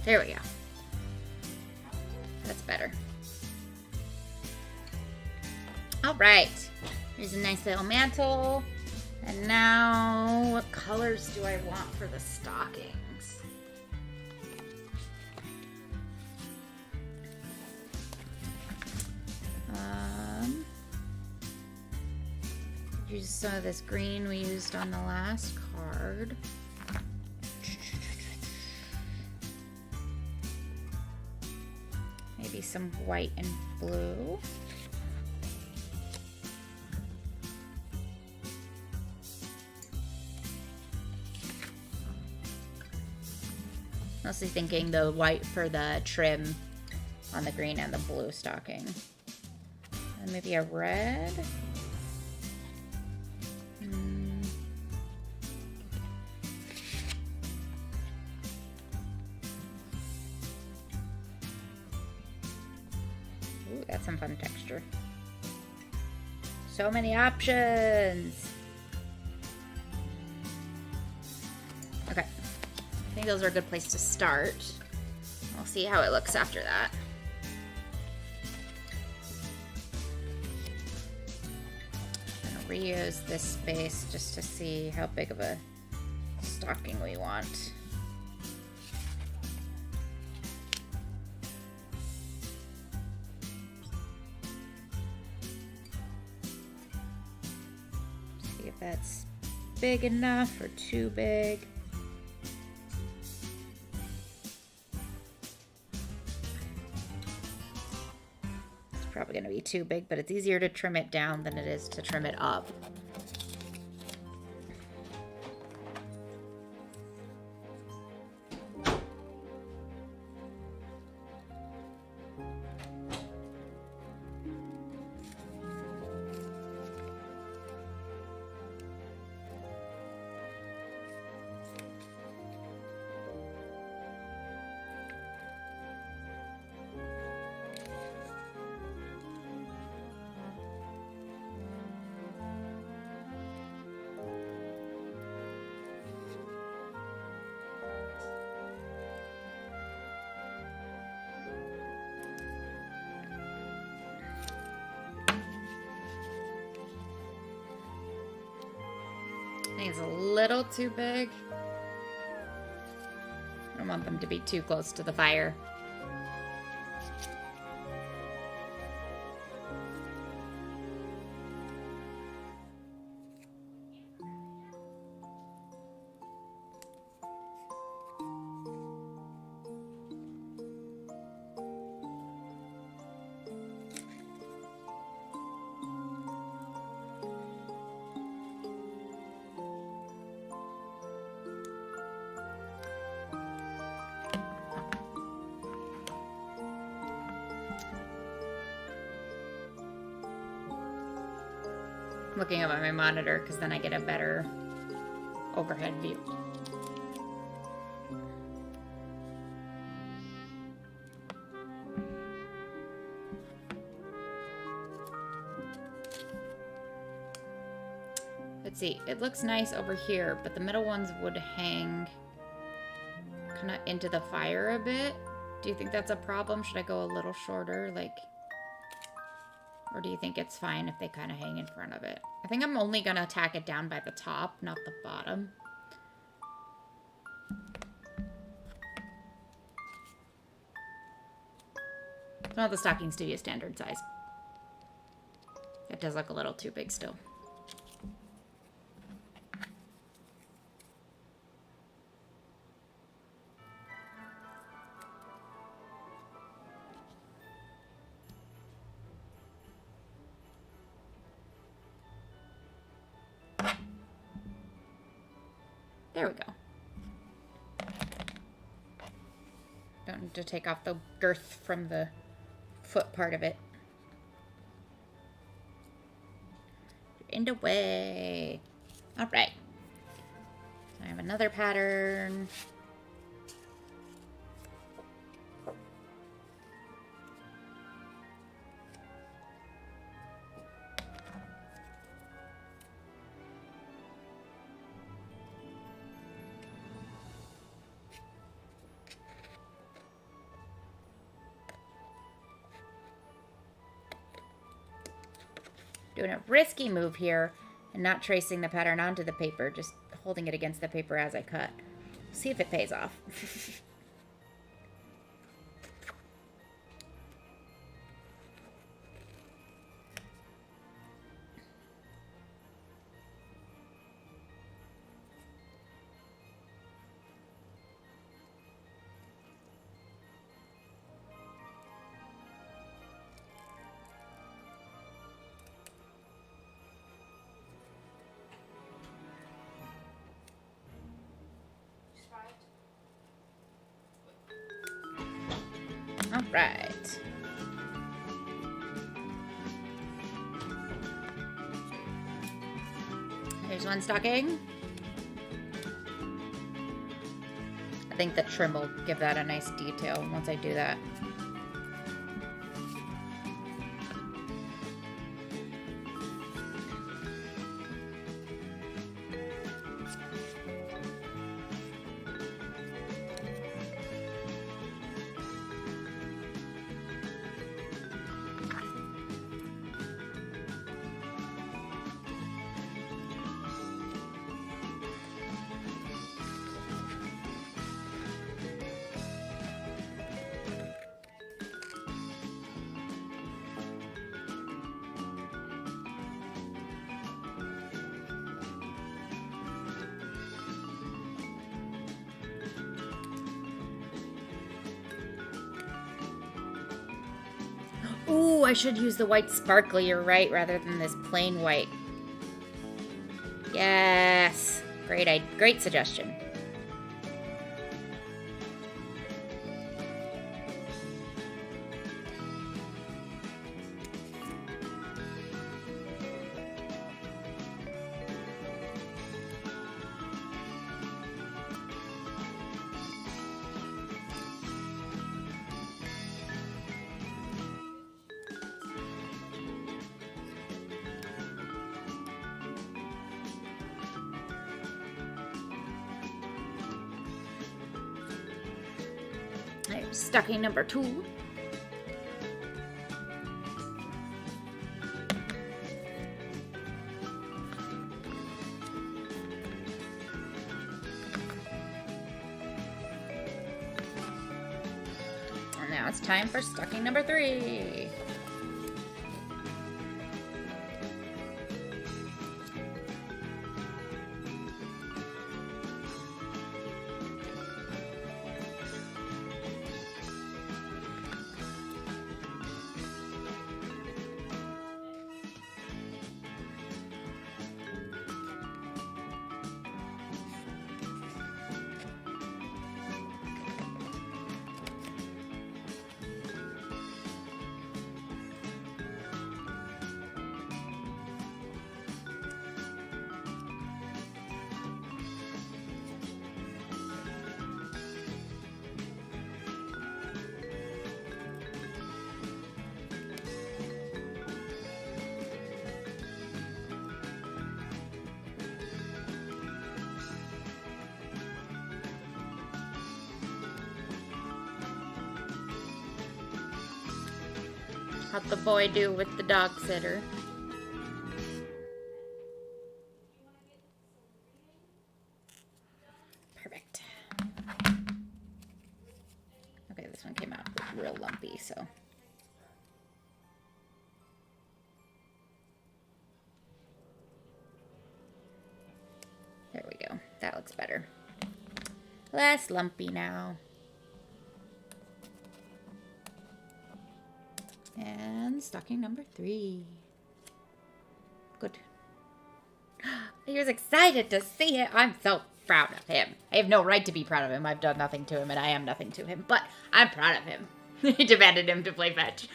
There we go. That's better. All right. Here's a nice little mantle. And now, what colors do I want for the stockings? Use some of this green we used on the last card. Maybe some white and blue. Mostly thinking the white for the trim on the green and the blue stocking. And maybe a red. Ooh, that's some fun texture. So many options. Okay. I think those are a good place to start. We'll see how it looks after that. I'm gonna reuse this space just to see how big of a stocking we want. See if that's big enough or too big. Probably going to be too big, but it's easier to trim it down than it is to trim it up. I think it's a little too big. I don't want them to be too close to the fire. Looking up at my monitor because then I get a better overhead view. Let's see, it looks nice over here, but the middle ones would hang kind of into the fire a bit. Do you think that's a problem? Should I go a little shorter, like... Or do you think it's fine if they kind of hang in front of it? I think I'm only going to tack it down by the top, not the bottom. Well, the stocking studio standard size. It does look a little too big still. There we go. Don't need to take off the girth from the foot part of it. In the way. All right. I have another pattern. doing a risky move here and not tracing the pattern onto the paper, just holding it against the paper as I cut. See if it pays off. All right. Here's one stocking. I think the trim will give that a nice detail once I do that. Ooh, I should use the white sparkly, you're right, rather than this plain white. Yes. Great suggestion. Stocking number 2. And now it's time for stocking number 3. How'd the boy do with the dog sitter? Perfect. Okay, this one came out real lumpy, so. There we go. That looks better. Less lumpy now. And stocking number 3. Good. He was excited to see it. I'm so proud of him. I have no right to be proud of him. I've done nothing to him, and I am nothing to him. But I'm proud of him. He demanded him to play fetch.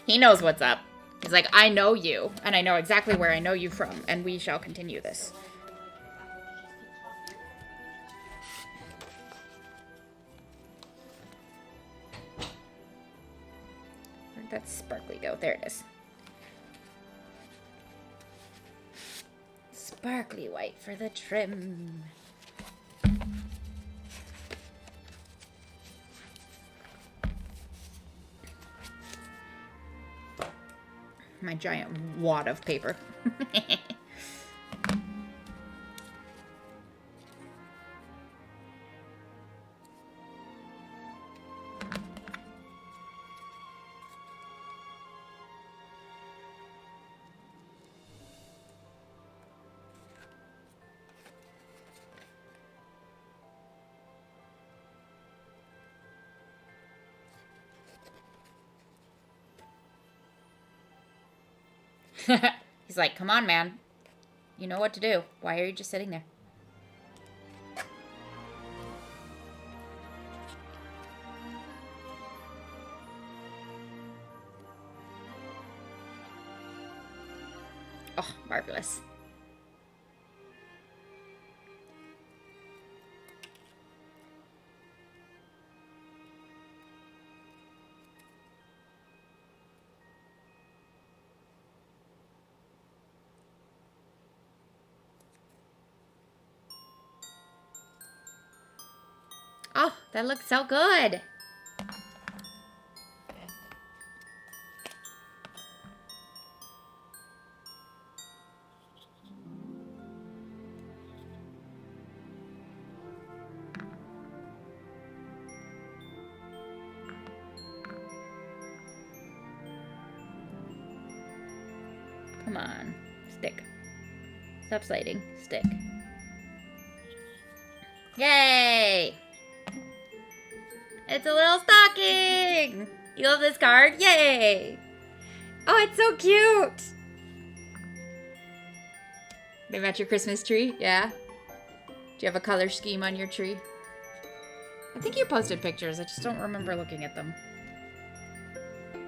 He knows what's up. He's like, I know you, and I know exactly where I know you from, and we shall continue this. That sparkly go. There it is. Sparkly white for the trim. My giant wad of paper. He's like, come on, man. You know what to do. Why are you just sitting there? Oh, marvelous. Oh, that looks so good. Come on, stick. Stop sliding, stick. Yay! It's a little stocking! You love this card? Yay! Oh, it's so cute! They match your Christmas tree? Yeah? Do you have a color scheme on your tree? I think you posted pictures. I just don't remember looking at them.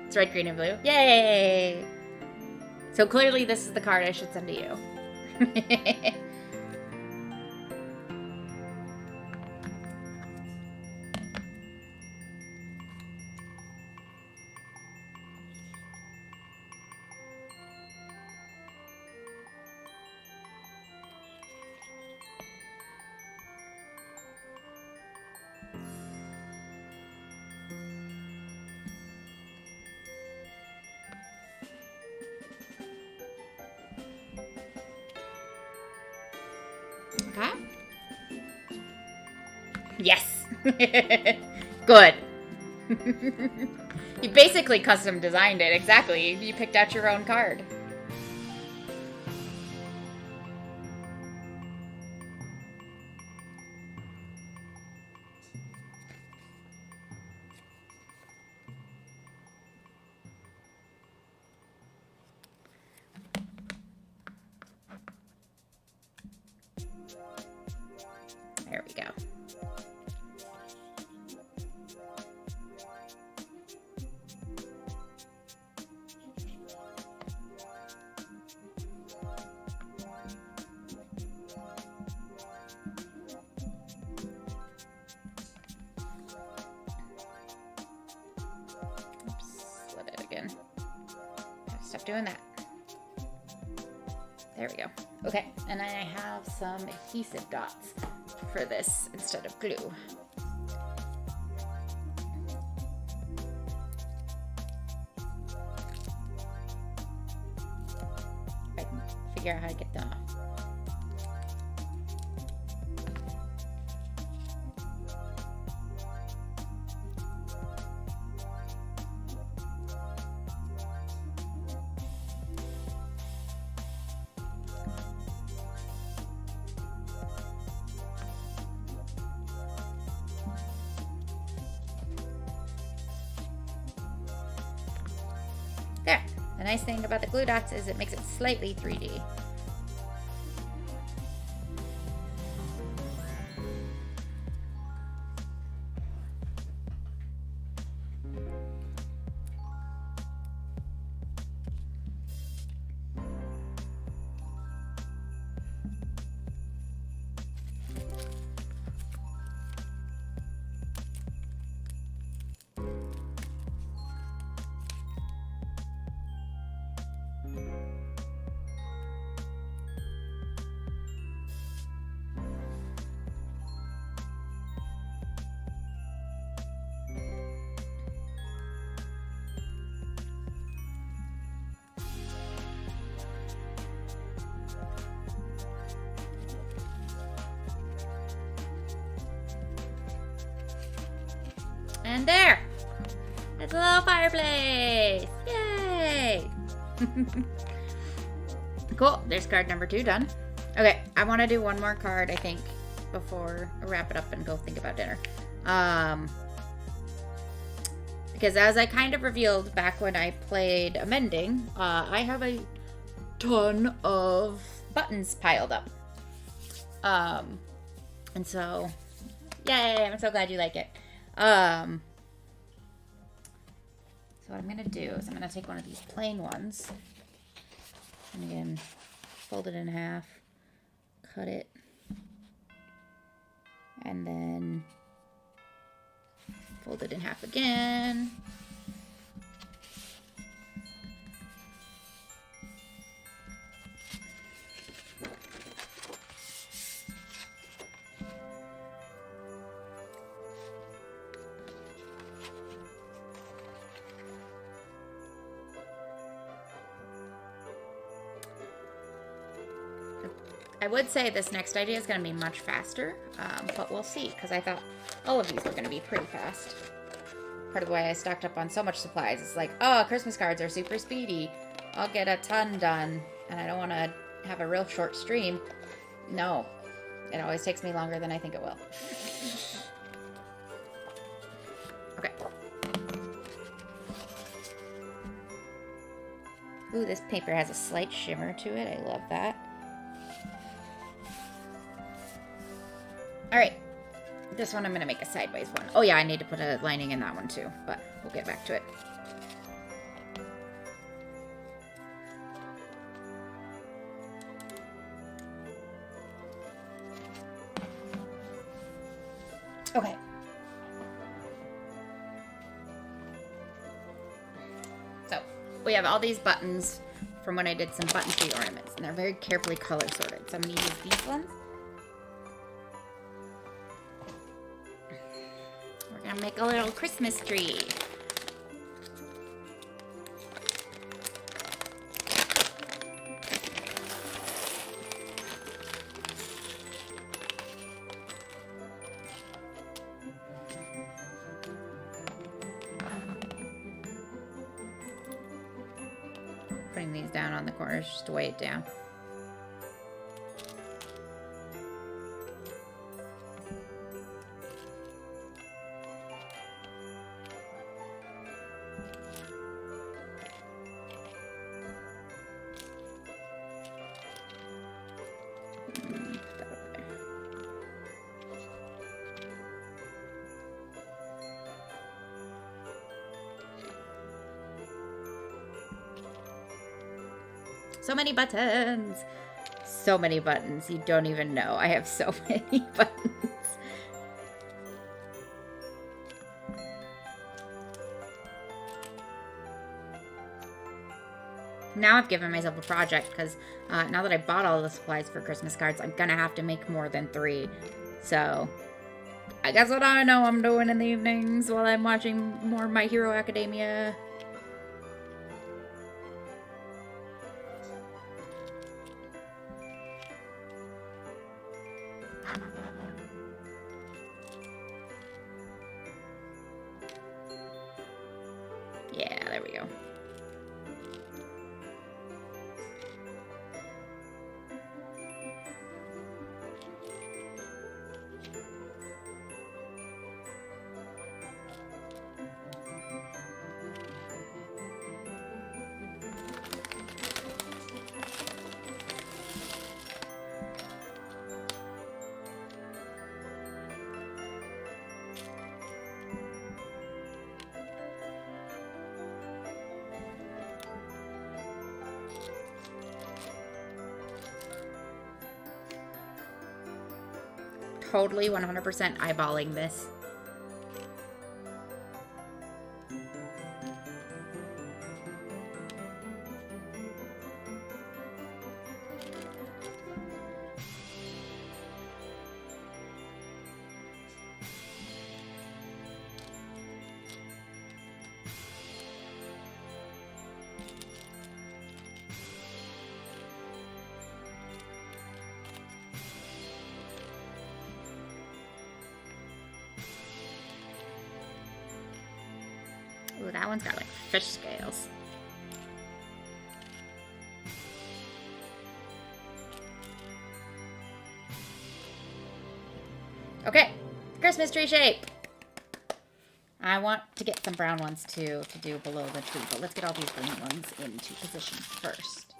It's red, green, and blue. Yay! So clearly this is the card I should send to you. Okay. Yes. Good. You basically custom designed it. Exactly. You picked out your own card. There we go. Oops, split it again. Gotta stop doing that. There we go. Okay, and I have some adhesive dots for this instead of glue. I can figure out how to get them off. There. The nice thing about the glue dots is it makes it slightly 3D. And there! It's a little fireplace! Yay! Cool. There's card number 2 done. Okay, I want to do one more card, I think, before I wrap it up and go think about dinner. Because as I kind of revealed back when I played Amending, I have a ton of buttons piled up. And so, yay, I'm so glad you like it. So what I'm going to do is I'm going to take one of these plain ones. And again, fold it in half, cut it, and then fold it in half again. I would say this next idea is going to be much faster, but we'll see, because I thought all of these were going to be pretty fast. Part of why I stocked up on so much supplies is like, oh, Christmas cards are super speedy. I'll get a ton done, and I don't want to have a real short stream. No, it always takes me longer than I think it will. Okay. Ooh, this paper has a slight shimmer to it. I love that. All right, this one I'm going to make a sideways one. Oh yeah, I need to put a lining in that one too, but we'll get back to it. Okay. So we have all these buttons from when I did some button tree ornaments, and they're very carefully color sorted. So I'm going to use these ones. We're gonna make a little Christmas tree. Putting these down on the corners just to weigh it down. So many buttons. So many buttons. You don't even know. I have so many buttons. Now I've given myself a project because now that I bought all the supplies for Christmas cards, I'm going to have to make more than 3. So I guess what I know I'm doing in the evenings while I'm watching more My Hero Academia. Yeah, there we go. Totally 100% eyeballing this. Ooh, that one's got like fish scales. Okay, Christmas tree shape. I want to get some brown ones too to do below the tree, but let's get all these green ones into position first.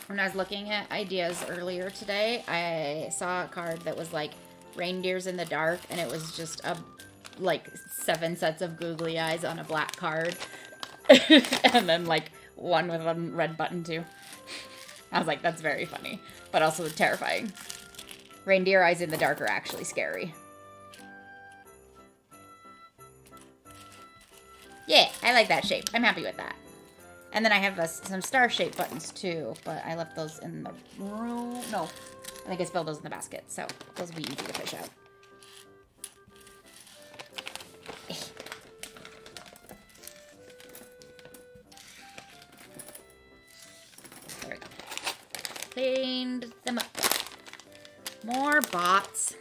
When I was looking at ideas earlier today, I saw a card that was like reindeers in the dark, and it was just like 7 sets of googly eyes on a black card. And then like one with a red button too. I was like, that's very funny, but also terrifying. Reindeer eyes in the dark are actually scary. Yeah, I like that shape. I'm happy with that. And then I have some star-shaped buttons too, but I left those in the room. No, I think I spilled those in the basket, so those will be easy to fish out. There we go. Cleaned them up. More bots.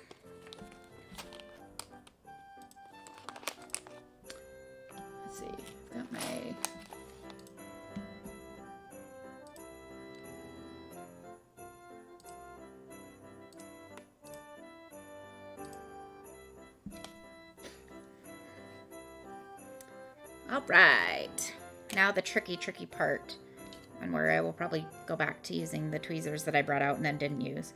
Let's see. Got my... All right. Now the tricky part, and where I will probably go back to using the tweezers that I brought out and then didn't use.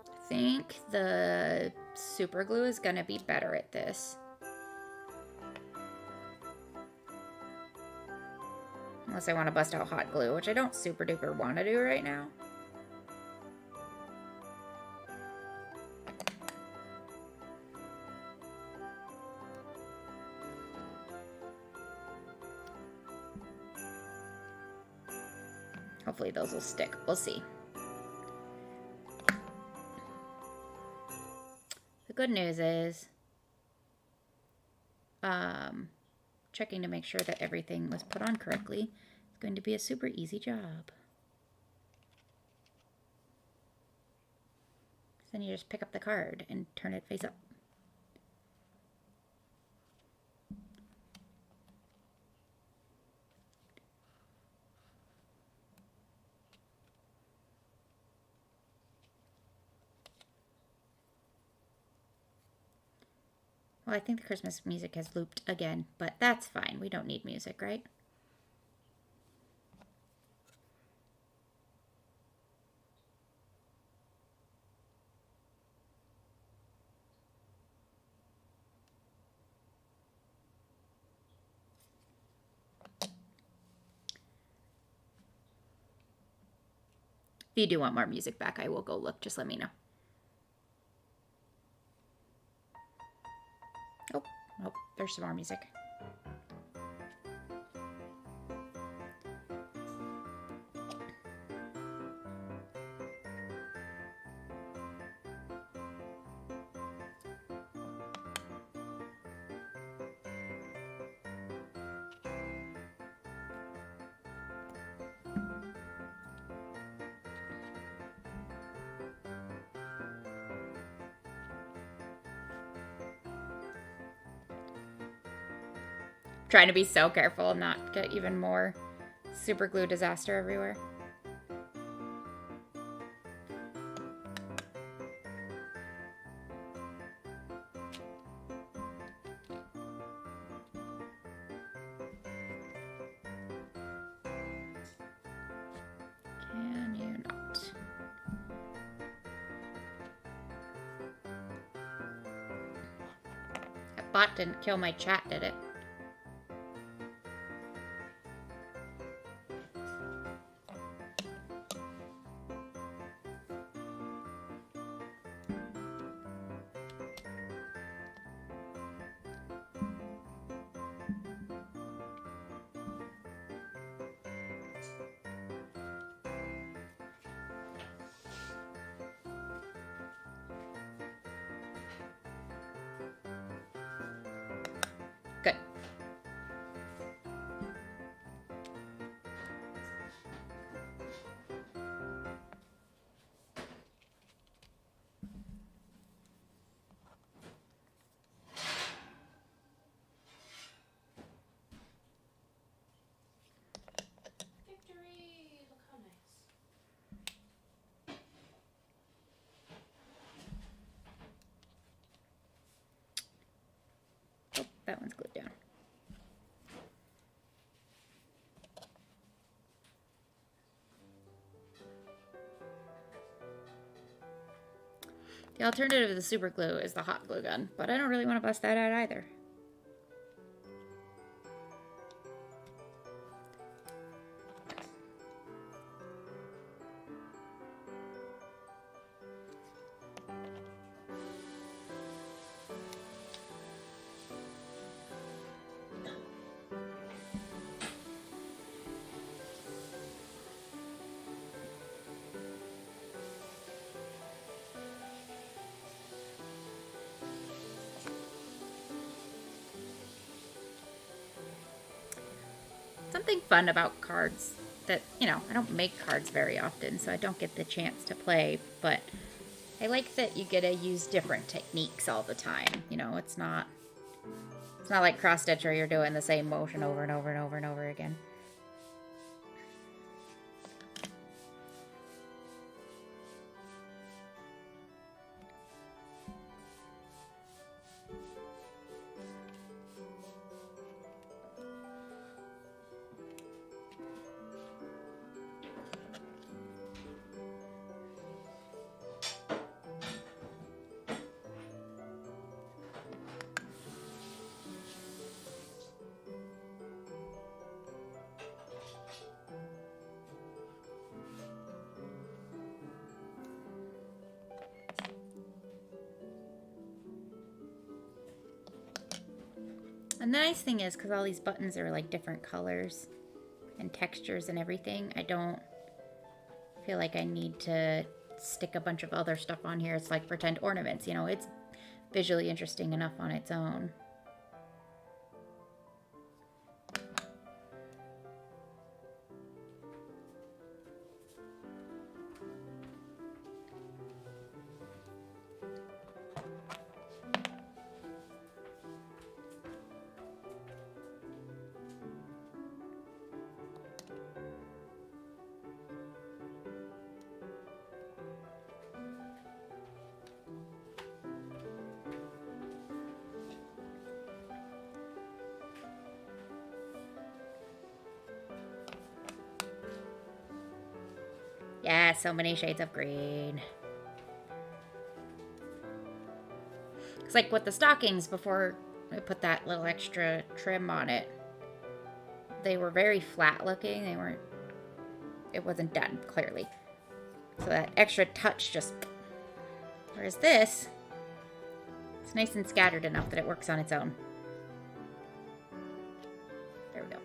I think the super glue is going to be better at this. Unless I want to bust out hot glue, which I don't super duper want to do right now. Hopefully those will stick. We'll see. The good news is, checking to make sure that everything was put on correctly is going to be a super easy job. Then you just pick up the card and turn it face up. Well, I think the Christmas music has looped again, but that's fine. We don't need music, right? If you do want more music back, I will go look. Just let me know. Oh, there's some more music. Trying to be so careful and not get even more super glue disaster everywhere. Can you not? That bot didn't kill my chat, did it? The alternative to the super glue is the hot glue gun, but I don't really want to bust that out either. Something fun about cards that, you know, I don't make cards very often, so I don't get the chance to play, but I like that you get to use different techniques all the time. You know, it's not like cross stitch where you're doing the same motion over and over and over and over again. And the nice thing is, because all these buttons are like different colors and textures and everything, I don't feel like I need to stick a bunch of other stuff on here. It's like pretend ornaments, you know, it's visually interesting enough on its own. Yeah, so many shades of green. It's like with the stockings, before I put that little extra trim on it, they were very flat looking. It wasn't done, clearly. So that extra touch just... Whereas this, it's nice and scattered enough that it works on its own. There we go.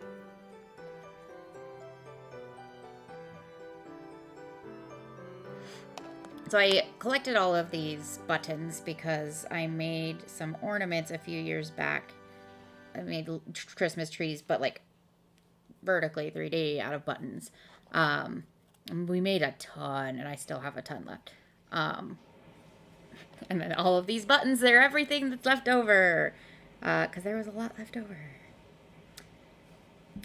So I collected all of these buttons because I made some ornaments a few years back. I made Christmas trees, but like vertically 3D out of buttons. And we made a ton, and I still have a ton left. And then all of these buttons, they're everything that's left over. Because there was a lot left over.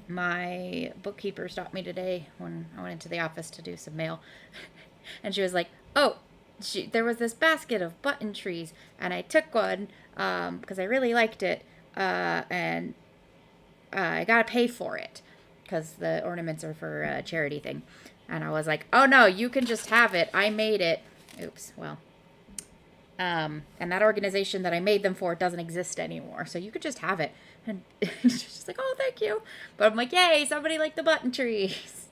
My bookkeeper stopped me today when I went into the office to do some mail. And she was like, oh, there was this basket of button trees, and I took one because I really liked it, and I got to pay for it because the ornaments are for a charity thing. And I was like, oh, no, you can just have it. I made it. Oops, well. And that organization that I made them for doesn't exist anymore, so you could just have it. And she's just like, oh, thank you. But I'm like, yay, somebody liked the button trees.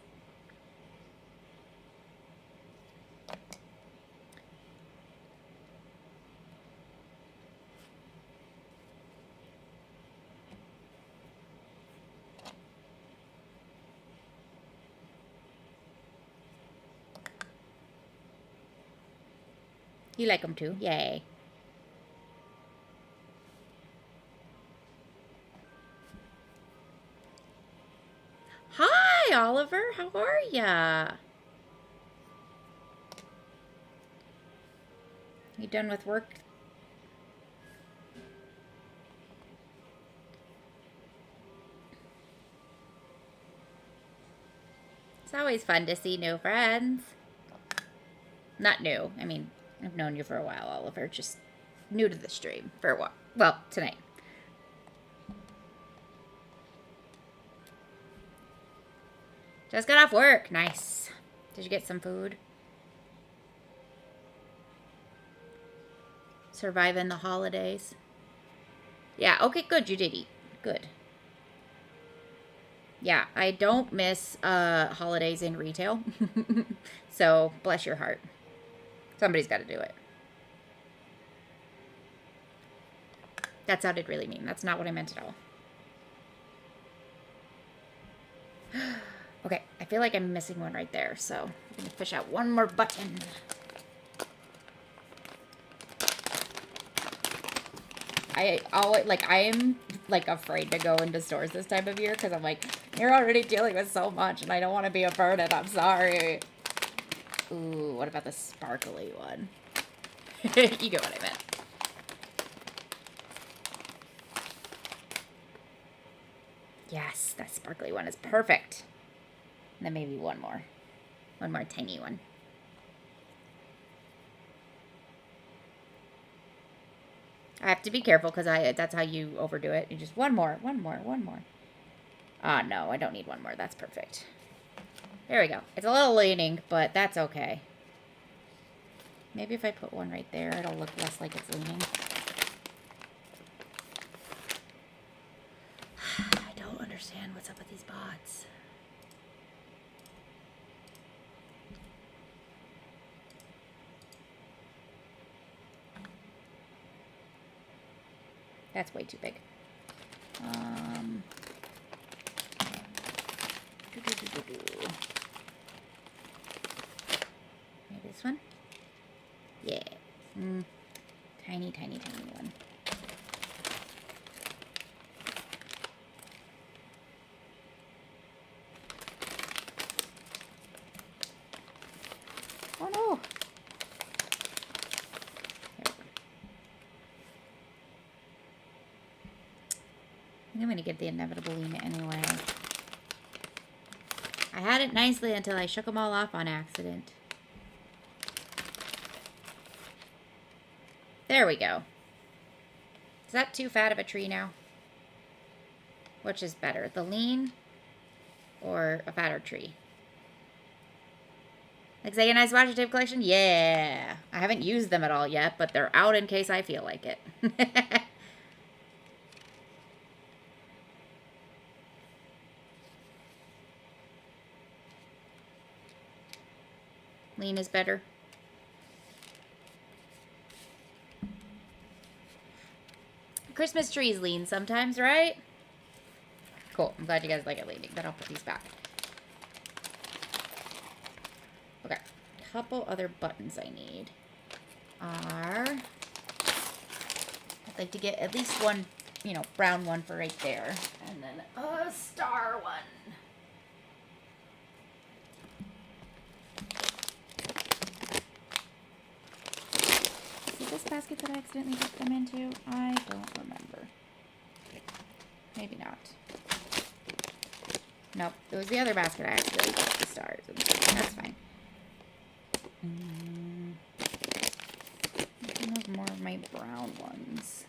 You like them too? Yay. Hi, Oliver. How are ya? You done with work? It's always fun to see new friends. Not new. I mean, I've known you for a while, Oliver. Just new to the stream for a while. Well, tonight. Just got off work. Nice. Did you get some food? Surviving the holidays. Yeah, okay, good. You did eat. Good. Yeah, I don't miss holidays in retail. So, bless your heart. Somebody's got to do it. That sounded really mean. That's not what I meant at all. Okay, I feel like I'm missing one right there, so I'm going to fish out one more button. I am like afraid to go into stores this time of year because I'm like, you're already dealing with so much and I don't want to be a burden. I'm sorry. Ooh, what about the sparkly one? You get what I meant. Yes, that sparkly one is perfect. And then maybe one more. One more tiny one. I have to be careful because that's how you overdo it. You just one more. Ah, no, I don't need one more. That's perfect. There we go. It's a little leaning, but that's okay. Maybe if I put one right there, it'll look less like it's leaning. I don't understand what's up with these bots. That's way too big. Maybe this one? Yeah. Tiny, tiny, tiny one. Oh no! I think I'm going to get the inevitable lean anyway. I had it nicely until I shook them all off on accident. There we go. Is that too fat of a tree now? Which is better, the lean or a fatter tree? Like say a nice washi tape collection? Yeah. I haven't used them at all yet, but they're out in case I feel like it. Lean is better. Christmas trees lean sometimes, right? Cool. I'm glad you guys like it leaning. Then I'll put these back. Okay. A couple other buttons I need are... I'd like to get at least one, you know, brown one for right there. And then a star one. This basket that I accidentally put them into? I don't remember. Maybe not. Nope. It was the other basket I accidentally put the stars in. That's fine. I more of my brown ones.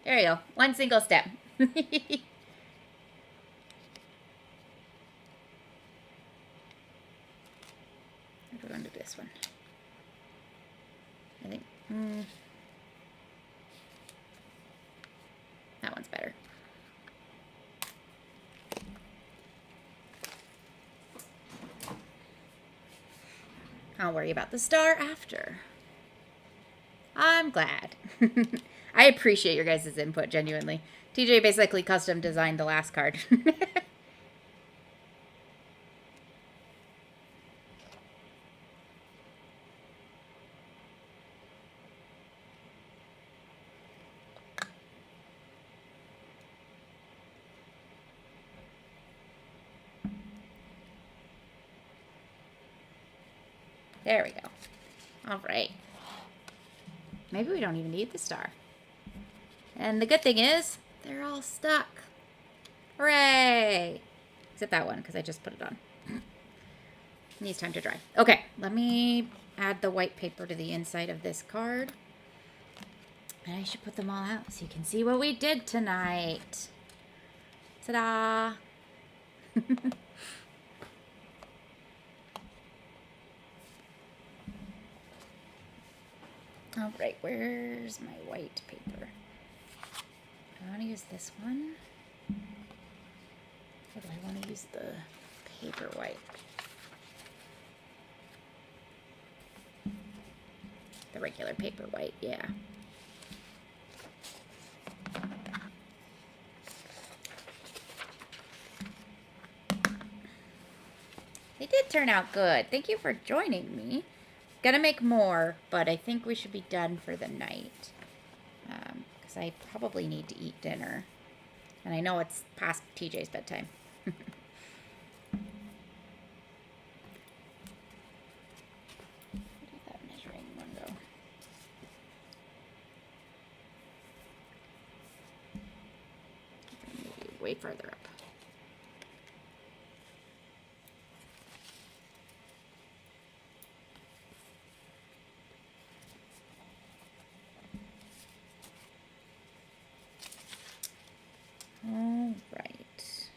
There you go. One single step. I'll go into this one. I think that one's better. I'll worry about the star after. I'm glad. I appreciate your guys' input, genuinely. TJ basically custom designed the last card. There we go. All right. Maybe we don't even need the star. And the good thing is, they're all stuck. Hooray! Except that one, because I just put it on. Needs time to dry. Okay, let me add the white paper to the inside of this card. And I should put them all out so you can see what we did tonight. Ta-da! All right, where's my white paper? I want to use this one. Or do I want to use the paper white? The regular paper white, yeah. They did turn out good. Thank you for joining me. Gonna make more, but I think we should be done for the night. Because I probably need to eat dinner. And I know it's past TJ's bedtime. Where did that measuring one go? Maybe way further up. All right.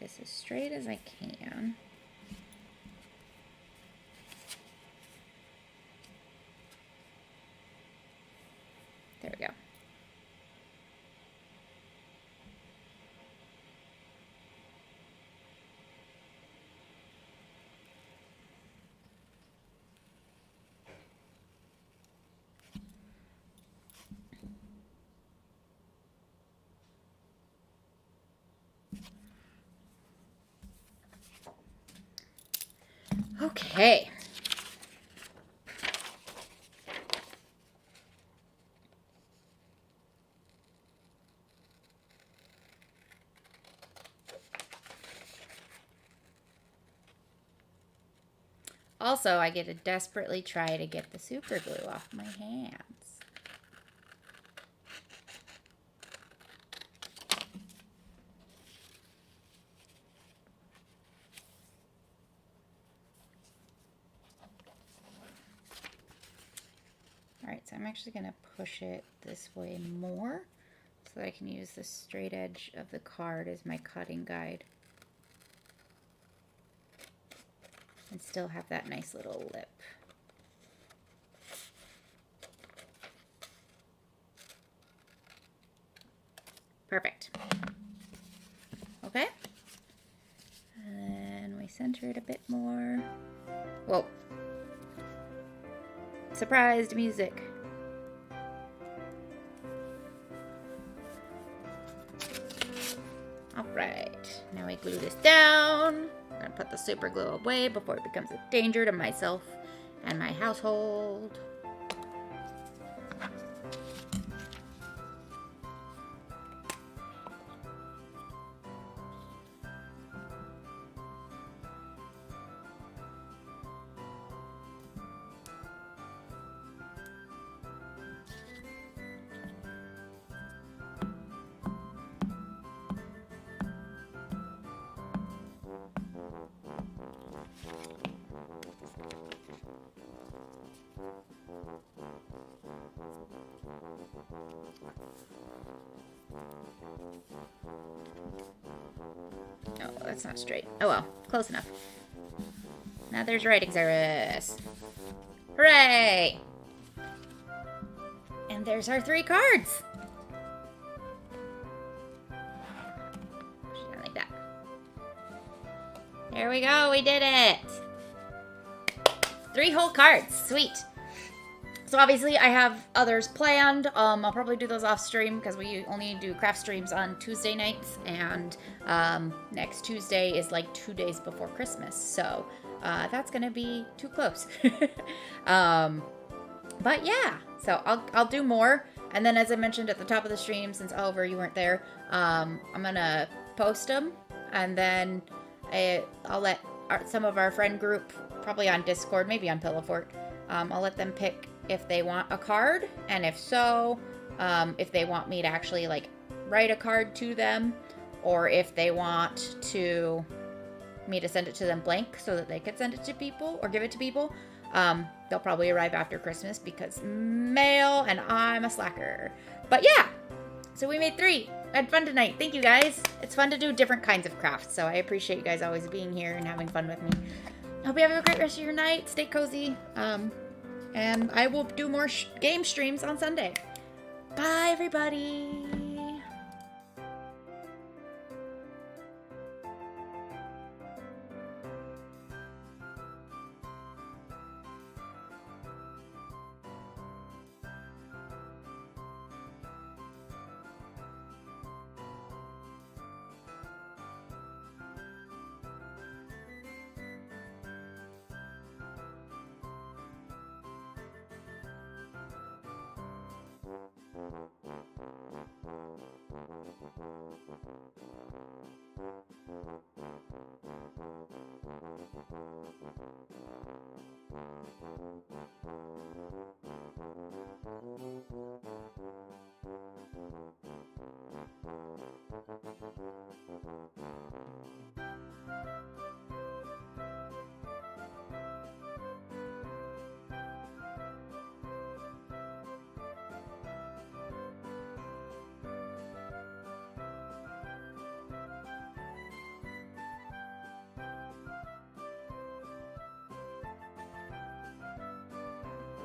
This as straight as I can. There we go. Okay. Also, I get to desperately try to get the super glue off my hands. Alright, so I'm actually going to push it this way more so that I can use the straight edge of the card as my cutting guide. And still have that nice little lip. Perfect. Okay. And then we center it a bit more. Whoa. Surprised music. All right, now we glue this down. I'm gonna put the super glue away before it becomes a danger to myself and my household. Oh, that's not straight. Oh well, close enough. Now there's writing service. Hooray! And there's our 3 cards. Like that. There we go, we did it. 3 whole cards, sweet. So obviously I have others planned. I'll probably do those off stream because we only do craft streams on Tuesday nights, and next Tuesday is like 2 days before Christmas. So that's gonna be too close. But yeah, so I'll do more. And then as I mentioned at the top of the stream, since Oliver, you weren't there, I'm gonna post them, and then I'll let some of our friend group, probably on Discord, maybe on Pillow Fort, I'll let them pick if they want a card, and if so, if they want me to actually like write a card to them, or if they want me to send it to them blank so that they could send it to people or give it to people. They'll probably arrive after Christmas because mail, and I'm a slacker. But yeah, so we made 3. I had fun tonight. Thank you guys. It's fun to do different kinds of crafts, so I appreciate you guys always being here and having fun with me. hope you have a great rest of your night. Stay cozy. And I will do more game streams on Sunday. Bye, everybody.